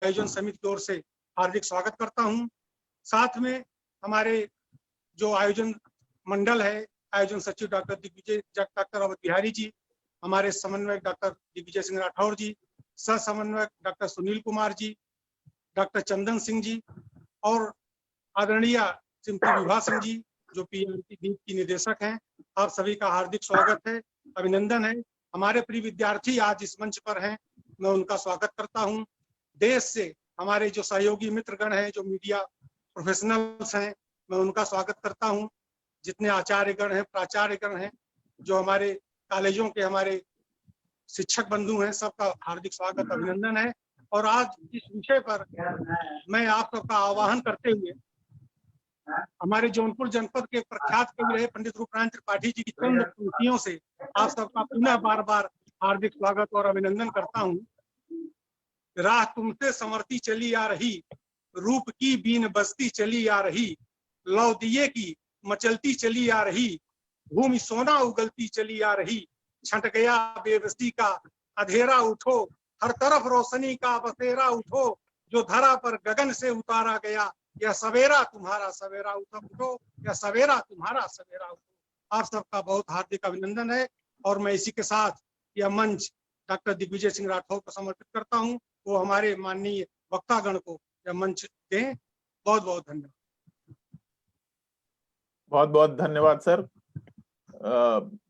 आयोजन समिति की ओर से हार्दिक स्वागत करता हूं। साथ में हमारे जो आयोजन मंडल है, आयोजन सचिव डॉक्टर अवध बिहारी जी, हमारे समन्वयक डॉक्टर दिग्विजय सिंह राठौर जी, सह समन्वयक डॉक्टर सुनील कुमार जी, डॉक्टर चंदन सिंह जी और आदरणीय श्रीमती विभा सिंह जी जो पीआरटी दीप की निदेशक हैं। आप सभी का हार्दिक स्वागत है, अभिनंदन है। हमारे प्रिय विद्यार्थी आज इस मंच पर हैं, मैं उनका स्वागत करता हूं। देश से हमारे जो सहयोगी मित्रगण हैं, जो मीडिया प्रोफेशनल्स हैं, मैं उनका स्वागत करता हूं। जितने आचार्यगण हैं, प्राचार्यगण हैं, जो हमारे कॉलेजों के हमारे शिक्षक बंधु हैं, सबका हार्दिक स्वागत अभिनंदन है। और आज इस विषय पर मैं आप सबका आह्वान करते हुए हमारे जौनपुर जनपद के प्रख्यात कवि रहे पंडित रूपनारायण त्रिपाठी जी की चंद पंक्तियों से आप सबका पुनः बार बार हार्दिक स्वागत और अभिनंदन करता हूं। राह तुमसे संवरती चली आ रही, रूप की बीन बजती चली आ रही, लौ दिए की मचलती चली आ रही, भूमि सोना उगलती चली आ रही, छंट गया बेबसी का अंधेरा उठो, हर तरफ रोशनी का बसेरा उठो, जो धरा पर गगन से उतारा गया, यह सवेरा तुम्हारा सवेरा उठो, यह सवेरा तुम्हारा सवेरा उठो। आप सबका बहुत हार्दिक अभिनंदन है और मैं इसी के साथ यह मंच डॉक्टर दिग्विजय सिंह राठौर को समर्पित करता हूं। वो हमारे माननीय वक्तागण को यह मंच दें। बहुत बहुत धन्यवाद। बहुत बहुत धन्यवाद सर।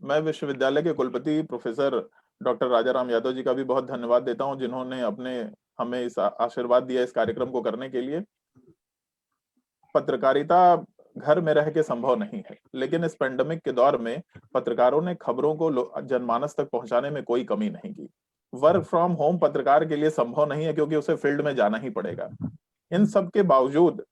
मैं विश्वविद्यालय के कुलपति प्रोफेसर डॉक्टर राजाराम यादव जी का भी बहुत धन्यवाद देता हूं, जिन्होंने हमें इस आशीर्वाद दिया इस कार्यक्रम को करने के लिए। पत्रकारिता घर में रह के संभव नहीं है, लेकिन इस पेंडेमिक के दौर में पत्रकारों ने खबरों को जनमानस तक पहुंचाने में कोई कमी नहीं की। वर्क फ्रॉम होम पत्रकार के लिए संभव नहीं है, क्योंकि उसे फील्ड में जाना ही पड़ेगा। इन सब के बावजूद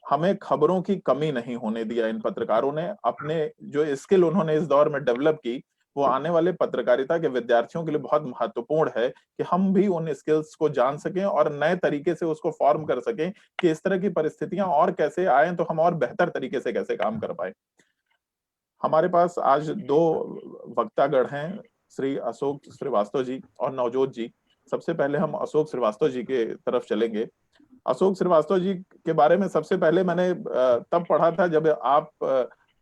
हमें खबरों की कमी नहीं होने दिया। इन पत्रकारों ने अपने जो स्किल उन्होंने इस दौर में डेवलप की, वो आने वाले पत्रकारिता के विद्यार्थियों के लिए बहुत महत्वपूर्ण है कि हम भी उन स्किल्स को जान सकें और नए तरीके से उसको फॉर्म कर सकें कि इस तरह की परिस्थितियां और कैसे आए तो हम और बेहतर तरीके से कैसे काम कर पाए। हमारे पास आज दो वक्तागण हैं, श्री अशोक श्रीवास्तव जी और नवजोत जी। सबसे पहले हम अशोक श्रीवास्तव जी के तरफ चलेंगे। अशोक श्रीवास्तव जी के बारे में सबसे पहले मैंने तब पढ़ा था जब आप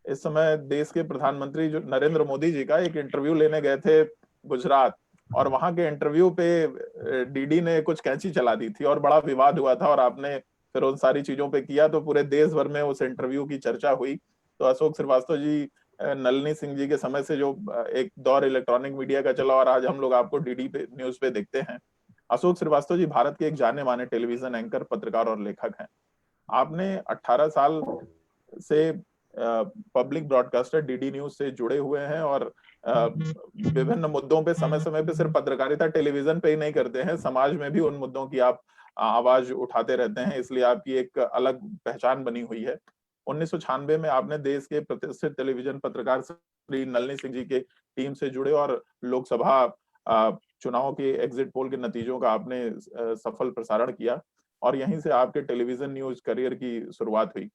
इस समय देश के प्रधानमंत्री जो नरेंद्र मोदी जी का एक इंटरव्यू लेने गए थे गुजरात, और वहां के इंटरव्यू पे डीडी ने कुछ कैंची चला दी थी और बड़ा विवाद हुआ था, और आपने फिर उन सारी चीजों पे किया तो पूरे देश भर में उस इंटरव्यू की चर्चा हुई। तो अशोक श्रीवास्तव जी नलिनी सिंह जी के समय से जो एक दौर इलेक्ट्रॉनिक मीडिया का चला और आज हम लोग आपको डीडी पे न्यूज पे देखते हैं। अशोक श्रीवास्तव जी भारत के एक जाने माने टेलीविजन एंकर, पत्रकार और लेखक हैं। आपने 18 साल से पब्लिक ब्रॉडकास्टर डीडी न्यूज से जुड़े हुए हैं और विभिन्न मुद्दों पे समय समय पे सिर्फ पत्रकारिता टेलीविजन पे ही नहीं करते हैं, समाज में भी उन मुद्दों की आप आवाज उठाते रहते हैं, इसलिए आपकी एक अलग पहचान बनी हुई है। 1996 में आपने देश के प्रतिष्ठित टेलीविजन पत्रकार श्री नलिनी सिंह जी के टीम से जुड़े और लोकसभा चुनाव के एग्जिट पोल के नतीजों का आपने सफल प्रसारण किया और यहीं से आपके टेलीविजन न्यूज करियर की शुरुआत हुई।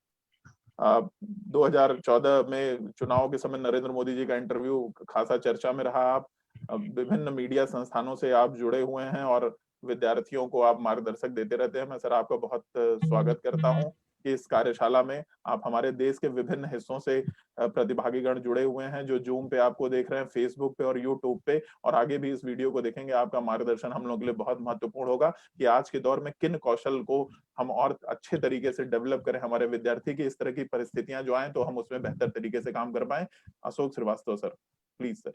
2014 में चुनाव के समय नरेंद्र मोदी जी का इंटरव्यू खासा चर्चा में रहा। आप विभिन्न मीडिया संस्थानों से आप जुड़े हुए हैं और विद्यार्थियों को आप मार्गदर्शक देते रहते हैं। मैं सर आपका बहुत स्वागत करता हूं कि इस कार्यशाला में आप हमारे देश के विभिन्न हिस्सों से प्रतिभागीगण जुड़े हुए हैं, जो जूम पे आपको देख रहे हैं, फेसबुक पे और यूट्यूब पे, और आगे भी इस वीडियो को देखेंगे। आपका मार्गदर्शन हम लोगों के लिए बहुत महत्वपूर्ण होगा कि आज के दौर में किन कौशल को हम और अच्छे तरीके से डेवलप करें हमारे विद्यार्थी की, इस तरह की परिस्थितियां जो आए तो हम उसमें बेहतर तरीके से काम कर पाए। Ashok Srivastava sir, please sir.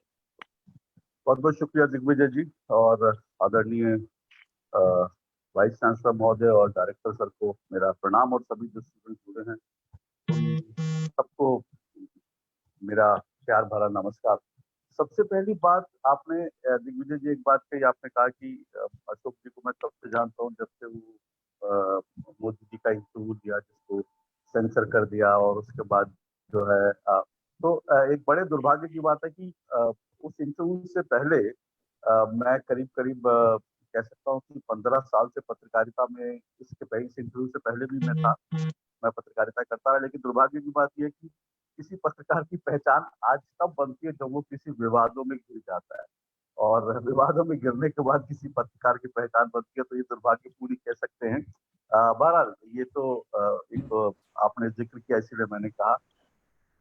बहुत बहुत शुक्रिया दिग्विजय जी और आदरणीय वाइस चांसलर महोदय और डायरेक्टर सर को मेरा प्रणाम, और सभी जो स्टूडेंट जुड़े हैं सबको मेरा प्यार भरा नमस्कार। सबसे पहली बात, आपने दिग्विजय जी एक बात कही, आपने कहा कि अशोक जी को मैं तब से जानता हूँ जब से वो मोदी जी का इंटरव्यू दिया जिसको सेंसर कर दिया, और उसके बाद जो है तो एक बड़े दुर्भाग्य की बात है कि उस इंटरव्यू से पहले मैं करीब करीब कह सकता हूँ कि 15 साल से पत्रकारिता में, इसके पहले इस इंटरव्यू से पहले भी मैं था, मैं पत्रकारिता करता रहा। लेकिन दुर्भाग्य की बात यह है कि किसी पत्रकार की पहचान आज तब बनती है जब वो किसी विवादों में घिर जाता है, और विवादों में गिरने के बाद किसी पत्रकार की पहचान बनती है तो ये दुर्भाग्यपूर्ण कह सकते हैं। बहरहाल ये तो एक आपने जिक्र किया इसलिए मैंने कहा।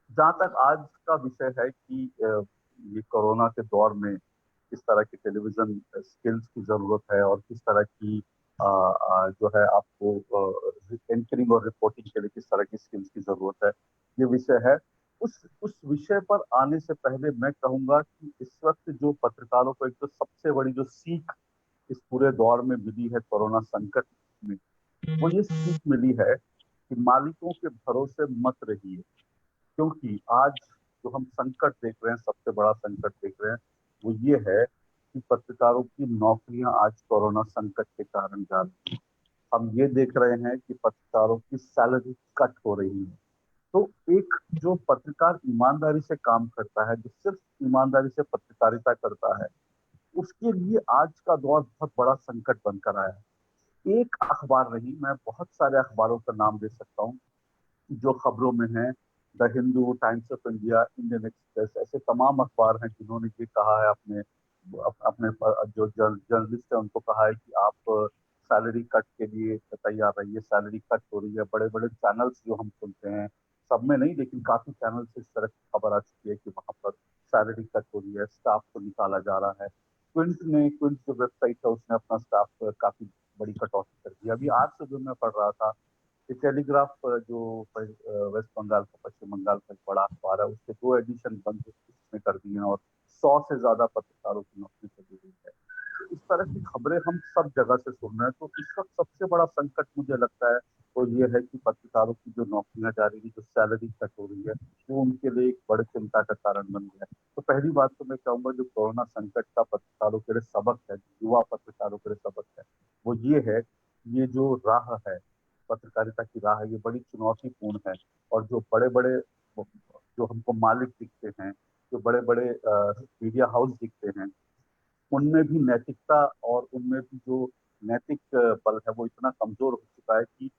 जहाँ तक आज का विषय है कि ये कोरोना के दौर में किस तरह की टेलीविजन स्किल्स की जरूरत है और किस तरह की जो है आपको एंकरिंग और रिपोर्टिंग के लिए किस तरह की स्किल्स की जरूरत है, ये विषय है। उस विषय पर आने से पहले मैं कहूंगा कि इस वक्त जो पत्रकारों को एक तो सबसे बड़ी जो सीख इस पूरे दौर में मिली है कोरोना संकट में, वो ये सीख मिली है कि मालिकों के भरोसे मत रहिए। क्योंकि आज जो हम संकट देख रहे हैं, सबसे बड़ा संकट देख रहे हैं, वो ये है कि पत्रकारों की नौकरियां आज कोरोना संकट के कारण जा रही हैं। हम ये देख रहे हैं कि पत्रकारों की सैलरी कट हो रही है। तो एक जो पत्रकार ईमानदारी से काम करता है, जो सिर्फ ईमानदारी से पत्रकारिता करता है, उसके लिए आज का दौर बहुत बड़ा संकट बनकर आया है। एक अखबार नहीं, मैं बहुत सारे अखबारों का नाम दे सकता हूँ जो खबरों में हैं। The Hindu, times of India, Indian express, ऐसे तमाम अखबार हैं जिन्होंने ये कहा है अपने जो जर्नलिस्ट है उनको कहा है कि आप सैलरी कट के लिए तैयार रहिए, सैलरी कट हो रही है। बड़े बड़े चैनल्स जो हम सुनते हैं, सब में नहीं लेकिन काफी चैनल से इस तरह की खबर आ चुकी है कि वहां पर सैलरी कट हो रही है, स्टाफ को निकाला जा रहा है। क्विंट जो वेबसाइट है उसने अपना स्टाफ काफी बड़ी कटौती कर दी। अभी आज सुबह मैं पढ़ रहा था कि टेलीग्राफ जो वेस्ट बंगाल का, पश्चिम बंगाल का एक बड़ा अखबार है, उसके 2 एडिशन बंद उसने कर दिए हैं और 100 से ज्यादा पत्रकारों की नौकरी चली गई है। तो इस तरह की खबरें हम सब जगह से सुन रहे हैं। तो इस वक्त सबसे बड़ा संकट मुझे लगता है वो ये है कि पत्रकारों की जो नौकरियां जा रही है, जो सैलरी कट हो रही है, वो उनके लिए एक बड़ी चिंता का कारण बन गया है। तो पहली बात तो मैं कहूंगा जो कोरोना संकट का पत्रकारों के लिए सबक है, युवा पत्रकारों के लिए सबक है, वो ये है, ये जो राह है, पत्रकारिता की राह है, ये बड़ी चुनौतीपूर्ण है। और जो बड़े बड़े जो हमको मालिक दिखते हैं, जो बड़े बड़े मीडिया हाउस दिखते हैं, उनमें भी नैतिकता और उनमें भी जो नैतिक बल है वो इतना कमजोर हो चुका है कि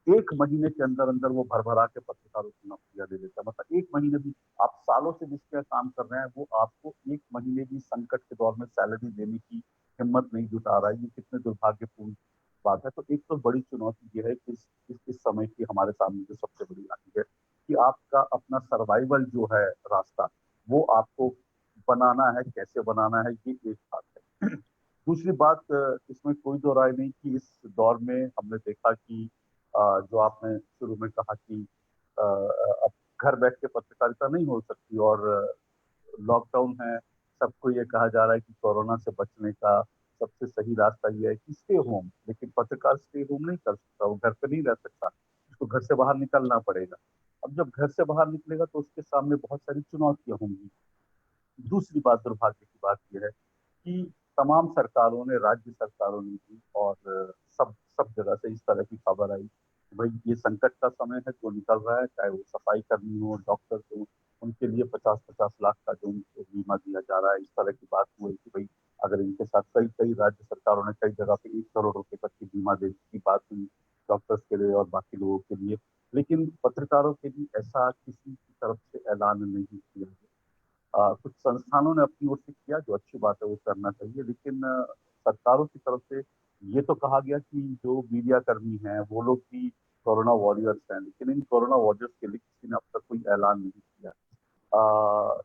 1 महीने के अंदर अंदर वो भरभरा के पत्रकारों की नौकरियां ले लेता है। मतलब 1 महीने भी, आप सालों से जिसके काम कर रहे हैं, वो आपको 1 महीने भी संकट के दौर में सैलरी देने की हिम्मत नहीं जुटा रहा है। ये कितने दुर्भाग्यपूर्ण बात है। तो एक तो बड़ी चुनौती ये है कि इस समय की हमारे सामने जो सबसे बड़ी आई है कि आपका अपना सर्वाइवल जो है रास्ता, वो आपको बनाना है, कैसे बनाना है, ये एक बात है। दूसरी बात, इसमें कोई दो राय नहीं कि इस दौर में हमने देखा कि जो आपने शुरू में कहा कि अब घर बैठ के पत्रकारिता नहीं हो सकती और लॉकडाउन है। सबको ये कहा जा रहा है कि कोरोना से बचने का सबसे सही रास्ता ये है कि स्टे होम, लेकिन पत्रकार स्टे होम नहीं कर सकता, वो घर पे नहीं रह सकता, उसको घर से बाहर निकलना पड़ेगा। अब जब घर से बाहर निकलेगा तो उसके सामने बहुत सारी चुनौतियां होंगी। दूसरी बात, दुर्भाग्य की बात यह है कि तमाम सरकारों ने, राज्य सरकारों ने भी और सब सब जगह से इस तरह की खबर आई कि भाई ये संकट का समय है, जो निकल रहा है, चाहे वो सफाई कर्मी हो, डॉक्टर हो, उनके लिए 50-50 लाख का जो उनको बीमा दिया जा रहा है। इस तरह की बात हुई कि भाई अगर इनके साथ कई कई राज्य सरकारों ने कई जगह पे 1 करोड़ रुपए तक की बीमा देने की बात हुई डॉक्टर्स के लिए और बाकी लोगों के लिए। लेकिन पत्रकारों के लिए ऐसा किसी की तरफ से ऐलान नहीं किया गया। कुछ संस्थानों ने अपनी ओर से किया, जो अच्छी बात है, वो करना चाहिए, लेकिन सरकारों की तरफ से ये तो कहा गया कि जो मीडिया कर्मी हैं वो लोग भी कोरोना वॉरियर्स हैं, लेकिन इन कोरोना वॉरियर्स के लिए किसी ने अब तक कोई ऐलान नहीं किया। अ,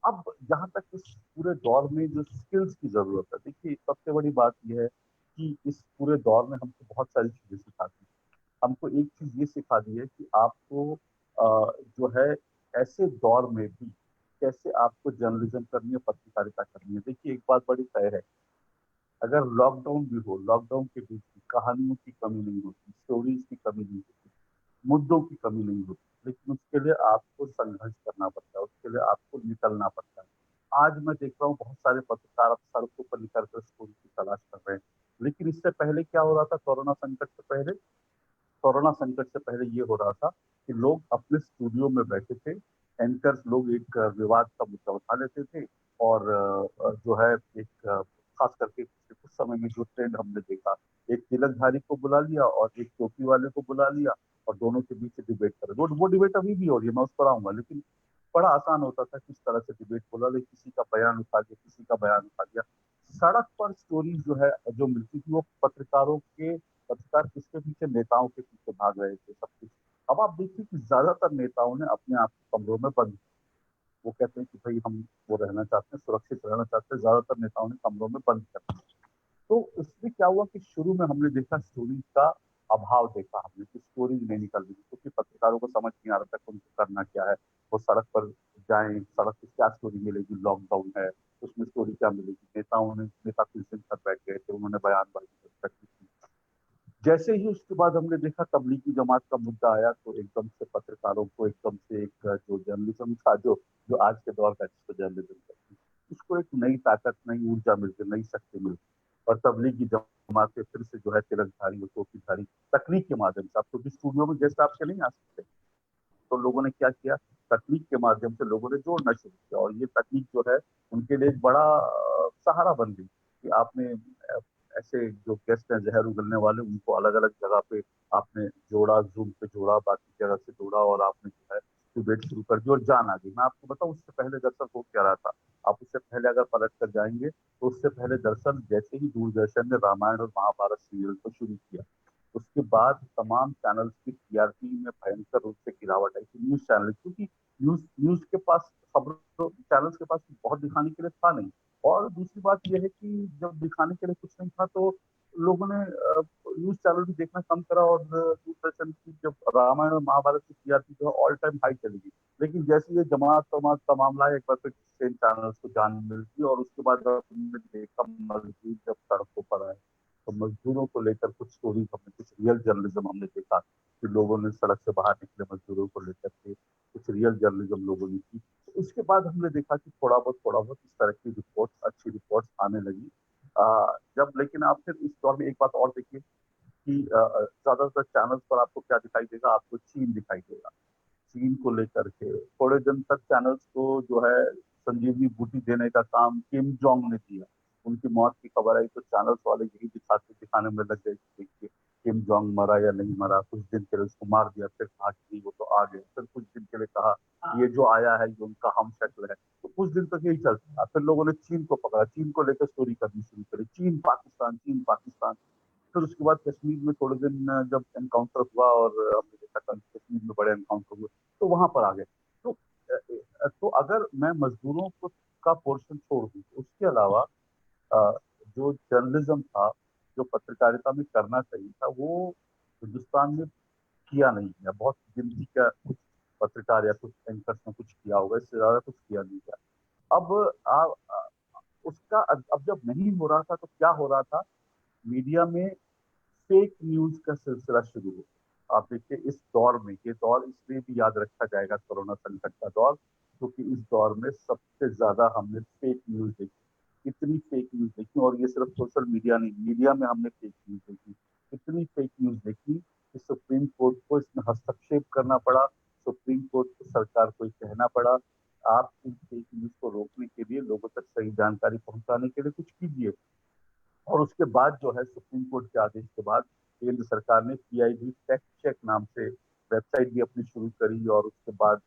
अब जहाँ तक इस पूरे दौर में जो स्किल्स की जरूरत है, देखिए सबसे बड़ी बात यह है कि इस पूरे दौर में हमको बहुत सारी चीजें सिखा दी। हमको एक चीज ये सिखा दी है कि आपको जो है ऐसे दौर में भी कैसे आपको जर्नलिज्म करनी है, पत्रकारिता करनी है। देखिए एक बात बड़ी तय है, अगर लॉकडाउन भी हो, लॉकडाउन के बीच भी कहानियों की कमी नहीं होती, स्टोरीज की कमी नहीं होती, मुद्दों की कमी नहीं होती, लेकिन उसके लिए आपको संघर्ष करना पड़ता है, उसके लिए आपको निकलना पड़ता है। आज मैं देख रहा हूँ बहुत सारे पत्रकार अब सड़कों पर निकल कर स्टोरी की तलाश कर रहे हैं। लेकिन इससे पहले क्या हो रहा था, कोरोना संकट से पहले ये हो रहा था कि लोग अपने स्टूडियो में बैठे थे, एंकर्स लोग एक विवाद का मुद्दा उठा लेते थे और जो है एक खास करके पिछले कुछ समय में जो ट्रेंड हमने देखा, एक तिलकधारी को बुला लिया और एक टोपी वाले को बुला लिया और दोनों के बीच डिबेट कर, वो डिबेट अभी भी हो रही है, मैं उस पर आऊंगा। लेकिन बड़ा आसान होता था किस तरह से डिबेट बोला, लेकिन किसी का बयान उठा दिया, किसी का बयान उठा दिया। सड़क पर स्टोरी जो है जो मिलती थी वो पत्रकार किसके पीछे, नेताओं के पीछे भाग रहे थे सब कुछ। अब आप देखिए कि ज्यादातर नेताओं ने अपने आप को कमरों में बंद, वो कहते हैं कि भाई हम वो रहना चाहते हैं, सुरक्षित रहना चाहते हैं, ज्यादातर नेताओं ने कमरों में बंद कर दिया। तो इसमें क्या हुआ कि शुरू में हमने देखा स्टोरीज का अभाव देखा हमने, कि स्टोरीज नहीं निकल रही, क्योंकि पत्रकारों को समझ नहीं आ रहा था कि उनको करना क्या है। वो सड़क पर जाएं, सड़क पर क्या स्टोरी मिलेगी, लॉकडाउन है उसमें स्टोरी क्या मिलेगी। नेता कुछ दिन तक बैठ गए थे, उन्होंने बयानबाजी करनी थी। जैसे ही उसके बाद हमने देखा तबलीगी जमात का मुद्दा आया, तो एकदम से पत्रकारों को एकदम से एक जो जर्नलिज्म था, जो जो आज के दौर का जिसको जर्नलिज्म कहते हैं, उसको एक नई ताकत, नई ऊर्जा मिल गई, नई शक्ति मिल गई। और तबलीगी जमात से फिर से जो है तिलकधारी और टोपीधारी तकनीक के माध्यम से, आप क्योंकि स्टूडियो में गेस्ट आपके नहीं आ सकते, तो लोगों ने क्या किया, तकनीक के माध्यम से लोगों ने जोड़ना शुरू किया। और ये तकनीक जो है उनके लिए एक बड़ा सहारा बन गई, कि आपने ऐसे जो गेस्ट हैं जहर उगलने वाले, उनको अलग अलग जगह पे आपने जोड़ा, जूम पे जोड़ा, बाकी जगह से जोड़ा, और आपने जो है डिबेट शुरू कर दी और जान आ गई। मैं आपको बताऊं उससे पहले दरअसल हो क्या रहा था। आप उससे पहले अगर पलट कर जाएंगे तो उससे पहले दरअसल जैसे ही दूरदर्शन ने रामायण और महाभारत सीरियल को शुरू किया, उसके बाद तमाम चैनल्स की टीआरपी में भयंकर रूप से गिरावट आई थी। न्यूज चैनल, क्योंकि न्यूज न्यूज के पास खबरों चैनल्स के पास बहुत दिखाने के लिए था नहीं। और दूसरी बात यह है कि जब दिखाने के लिए कुछ नहीं था, तो लोगों ने न्यूज चैनल भी देखना कम करा, और दूरदर्शन की जब रामायण और महाभारत की टीआरपी जो है ऑल टाइम हाई चली गई। लेकिन जैसे ये जमात तमात का मामला है, एक बार फिर सेम चैनल्स को जान मिलती, और उसके बाद हमने देखा मजदूर जब सड़कों पर आए, तो मजदूरों को लेकर कुछ स्टोरीज हमने, कुछ रियल जर्नलिज्म हमने देखा, कि लोगों ने सड़क से बाहर निकले मजदूरों को लेकर के कुछ रियल जर्नलिज्म लोगों ने की। उसके बाद हमने देखा कि थोड़ा बहुत इस तरह की रिपोर्ट, अच्छी रिपोर्ट्स आने लगी। जब, लेकिन आप फिर इस दौर में एक बात और देखिए कि ज्यादातर चैनल्स पर आपको क्या दिखाई देगा, आपको चीन दिखाई देगा। चीन को लेकर के थोड़े दिन तक चैनल्स को जो है संजीवनी बूटी देने का काम किम जोंग ने किया। उनकी मौत की खबर आई तो चैनल्स वाले यही दिखाने में लग गए कि देखिए किम जोंग मरा या नहीं मरा। कुछ दिन के लिए उसको मार दिया, फिर कहा कि वो तो आ गए, फिर कुछ दिन के लिए कहा ये जो आया है ये उनका हम शक्ल है। तो कुछ दिन तक यही चलता रहा। फिर लोगों ने चीन को पकड़ा, चीन को लेकर स्टोरी करनी शुरू करी, चीन पाकिस्तान, चीन पाकिस्तान। फिर उसके बाद कश्मीर में थोड़े दिन जब एनकाउंटर हुआ, और हमने देखा कश्मीर में बड़े एनकाउंटर हुए, तो वहां पर आ गए। तो तो अगर मैं मजदूरों को का पोर्शन छोड़ दूं, तो उसके अलावा जो जर्नलिज्म था, जो पत्रकारिता में करना चाहिए था, वो हिंदुस्तान में किया नहीं गया। बहुत गिनती का कुछ पत्रकार या कुछ एंकर्स ने कुछ किया होगा, इससे ज्यादा कुछ किया नहीं गया। अब उसका अब जब नहीं हो रहा था तो क्या हो रहा था, मीडिया में फेक न्यूज का सिलसिला शुरू हो गया। आप देखिए इस दौर में, ये दौर इसलिए भी याद रखा जाएगा, कोरोना संकट का दौर, क्योंकि इस दौर में सबसे ज्यादा हमने फेक न्यूज देखी। इतनी फेक न्यूज देखी, और ये सिर्फ सोशल मीडिया नहीं, मीडिया में हमने फेक न्यूज देखी। इतनी फेक न्यूज देखी कि सुप्रीम कोर्ट को इसमें हस्तक्षेप करना पड़ा, सुप्रीम कोर्ट को, सरकार को कहना पड़ा, आप इन फेक न्यूज को रोकने के लिए, लोगों तक सही जानकारी पहुंचाने के लिए कुछ कीजिए। और उसके बाद जो है सुप्रीम कोर्ट के आदेश के बाद केंद्र सरकार ने पीआईबी फैक्ट चेक नाम से वेबसाइट भी अपनी शुरू करी, और उसके बाद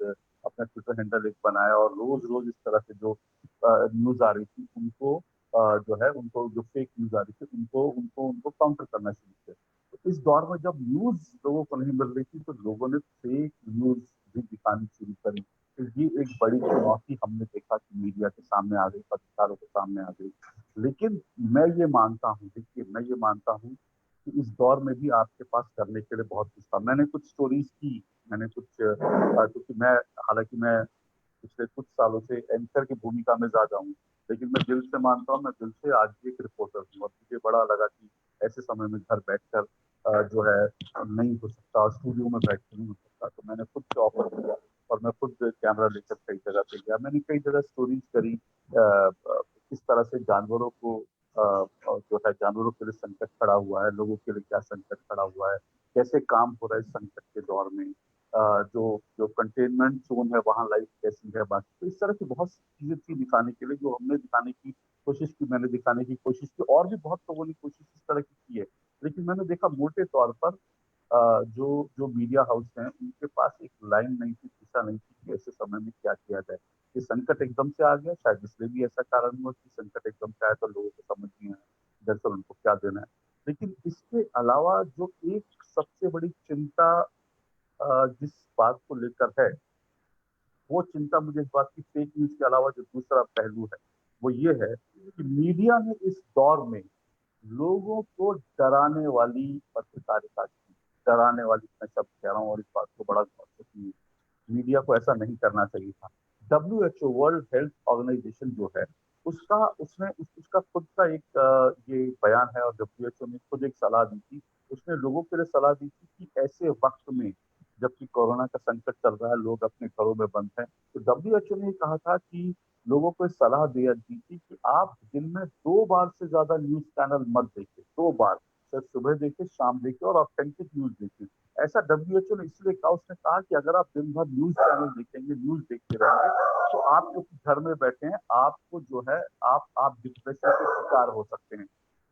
अपना ट्विटर हैंडल एक बनाया, और रोज रोज इस तरह से जो न्यूज आ रही थी उनको जो है, उनको जो फेक न्यूज आ रही थी उनको उनको उनको काउंटर करना शुरू किया। तो इस दौर में जब न्यूज लोगों को नहीं मिल रही थी, तो लोगों ने फेक न्यूज भी दिखानी शुरू करी। तो ये एक बड़ी चुनौती हमने देखा कि मीडिया के सामने आ गई, पत्रकारों के सामने आ गई। लेकिन मैं ये मानता हूँ, देखिए मैं ये मानता हूँ कि इस दौर में भी आपके पास करने के लिए बहुत कुछ था। मैंने कुछ स्टोरीज की, मैंने कुछ क्योंकि मैं, हालांकि मैं पिछले कुछ सालों से एंकर की भूमिका में ज्यादा हूँ, लेकिन मैं दिल से मानता हूँ, मैं दिल से आज भी एक रिपोर्टर हूँ। और मुझे बड़ा लगा कि ऐसे समय में घर बैठकर जो है नहीं हो सकता, स्टूडियो में बैठ कर नहीं हो सकता, तो मैंने खुद से ऑफर किया, और मैं खुद कैमरा लेकर कई जगह पे गया। मैंने कई जगह स्टोरीज करी, किस तरह से जानवरों को जो है, जानवरों के लिए संकट खड़ा हुआ है, लोगों के लिए क्या संकट खड़ा हुआ है, कैसे काम हो रहा है इस संकट के दौर में, जो जो कंटेनमेंट जोन है वहाँ लाइफ कैसी है। बाकी तो इस तरह की बहुत सी चीजें थी दिखाने के लिए, जो हमने दिखाने की कोशिश की, मैंने दिखाने की कोशिश की, और भी बहुत लोगों ने कोशिश इस तरह की है। लेकिन मैंने देखा मोटे तौर पर जो जो मीडिया हाउस हैं उनके पास एक लाइन नहीं थी, दिशा नहीं थी कि ऐसे समय में क्या किया जाए। ये संकट एकदम से आ गया, शायद इसलिए भी ऐसा कारण हुआ कि संकट एकदम से आया तो लोगों को समझ नहीं आया दरअसल उनको क्या देना है। लेकिन इसके अलावा जो एक सबसे बड़ी चिंता जिस बात को लेकर है, वो चिंता मुझे इस बात की फेक न्यूज के अलावा जो दूसरा पहलू है वो ये है कि मीडिया ने इस दौर में लोगों को डराने वाली पत्रकारिता की, डराने वाली, मैं शब्द कह रहा हूँ और इस बात को बड़ा गौर से सुनिए, मीडिया को ऐसा नहीं करना चाहिए था। WHO वर्ल्ड हेल्थ ऑर्गेनाइजेशन जो है उसका उसने उसका खुद का एक ये बयान है और WHO ने खुद एक सलाह दी थी। उसने लोगों के लिए सलाह दी थी कि ऐसे वक्त में जबकि कोरोना का संकट चल रहा है, लोग अपने घरों में बंद हैं, तो WHO ने कहा था कि लोगों को सलाह दी दी थी कि आप दिन में 2 बार से ज्यादा न्यूज चैनल मत देखिए, 2 बार, सिर्फ सुबह देखिए, शाम देखिए और ऑथेंटिक न्यूज देखिए। ऐसा WHO ने इसलिए कहा, उसने कहा कि अगर आप दिन भर न्यूज चैनल देखेंगे, न्यूज देखते रहेंगे, तो आप जो घर में बैठे हैं, आपको जो है आप डिप्रेशन के शिकार हो सकते हैं।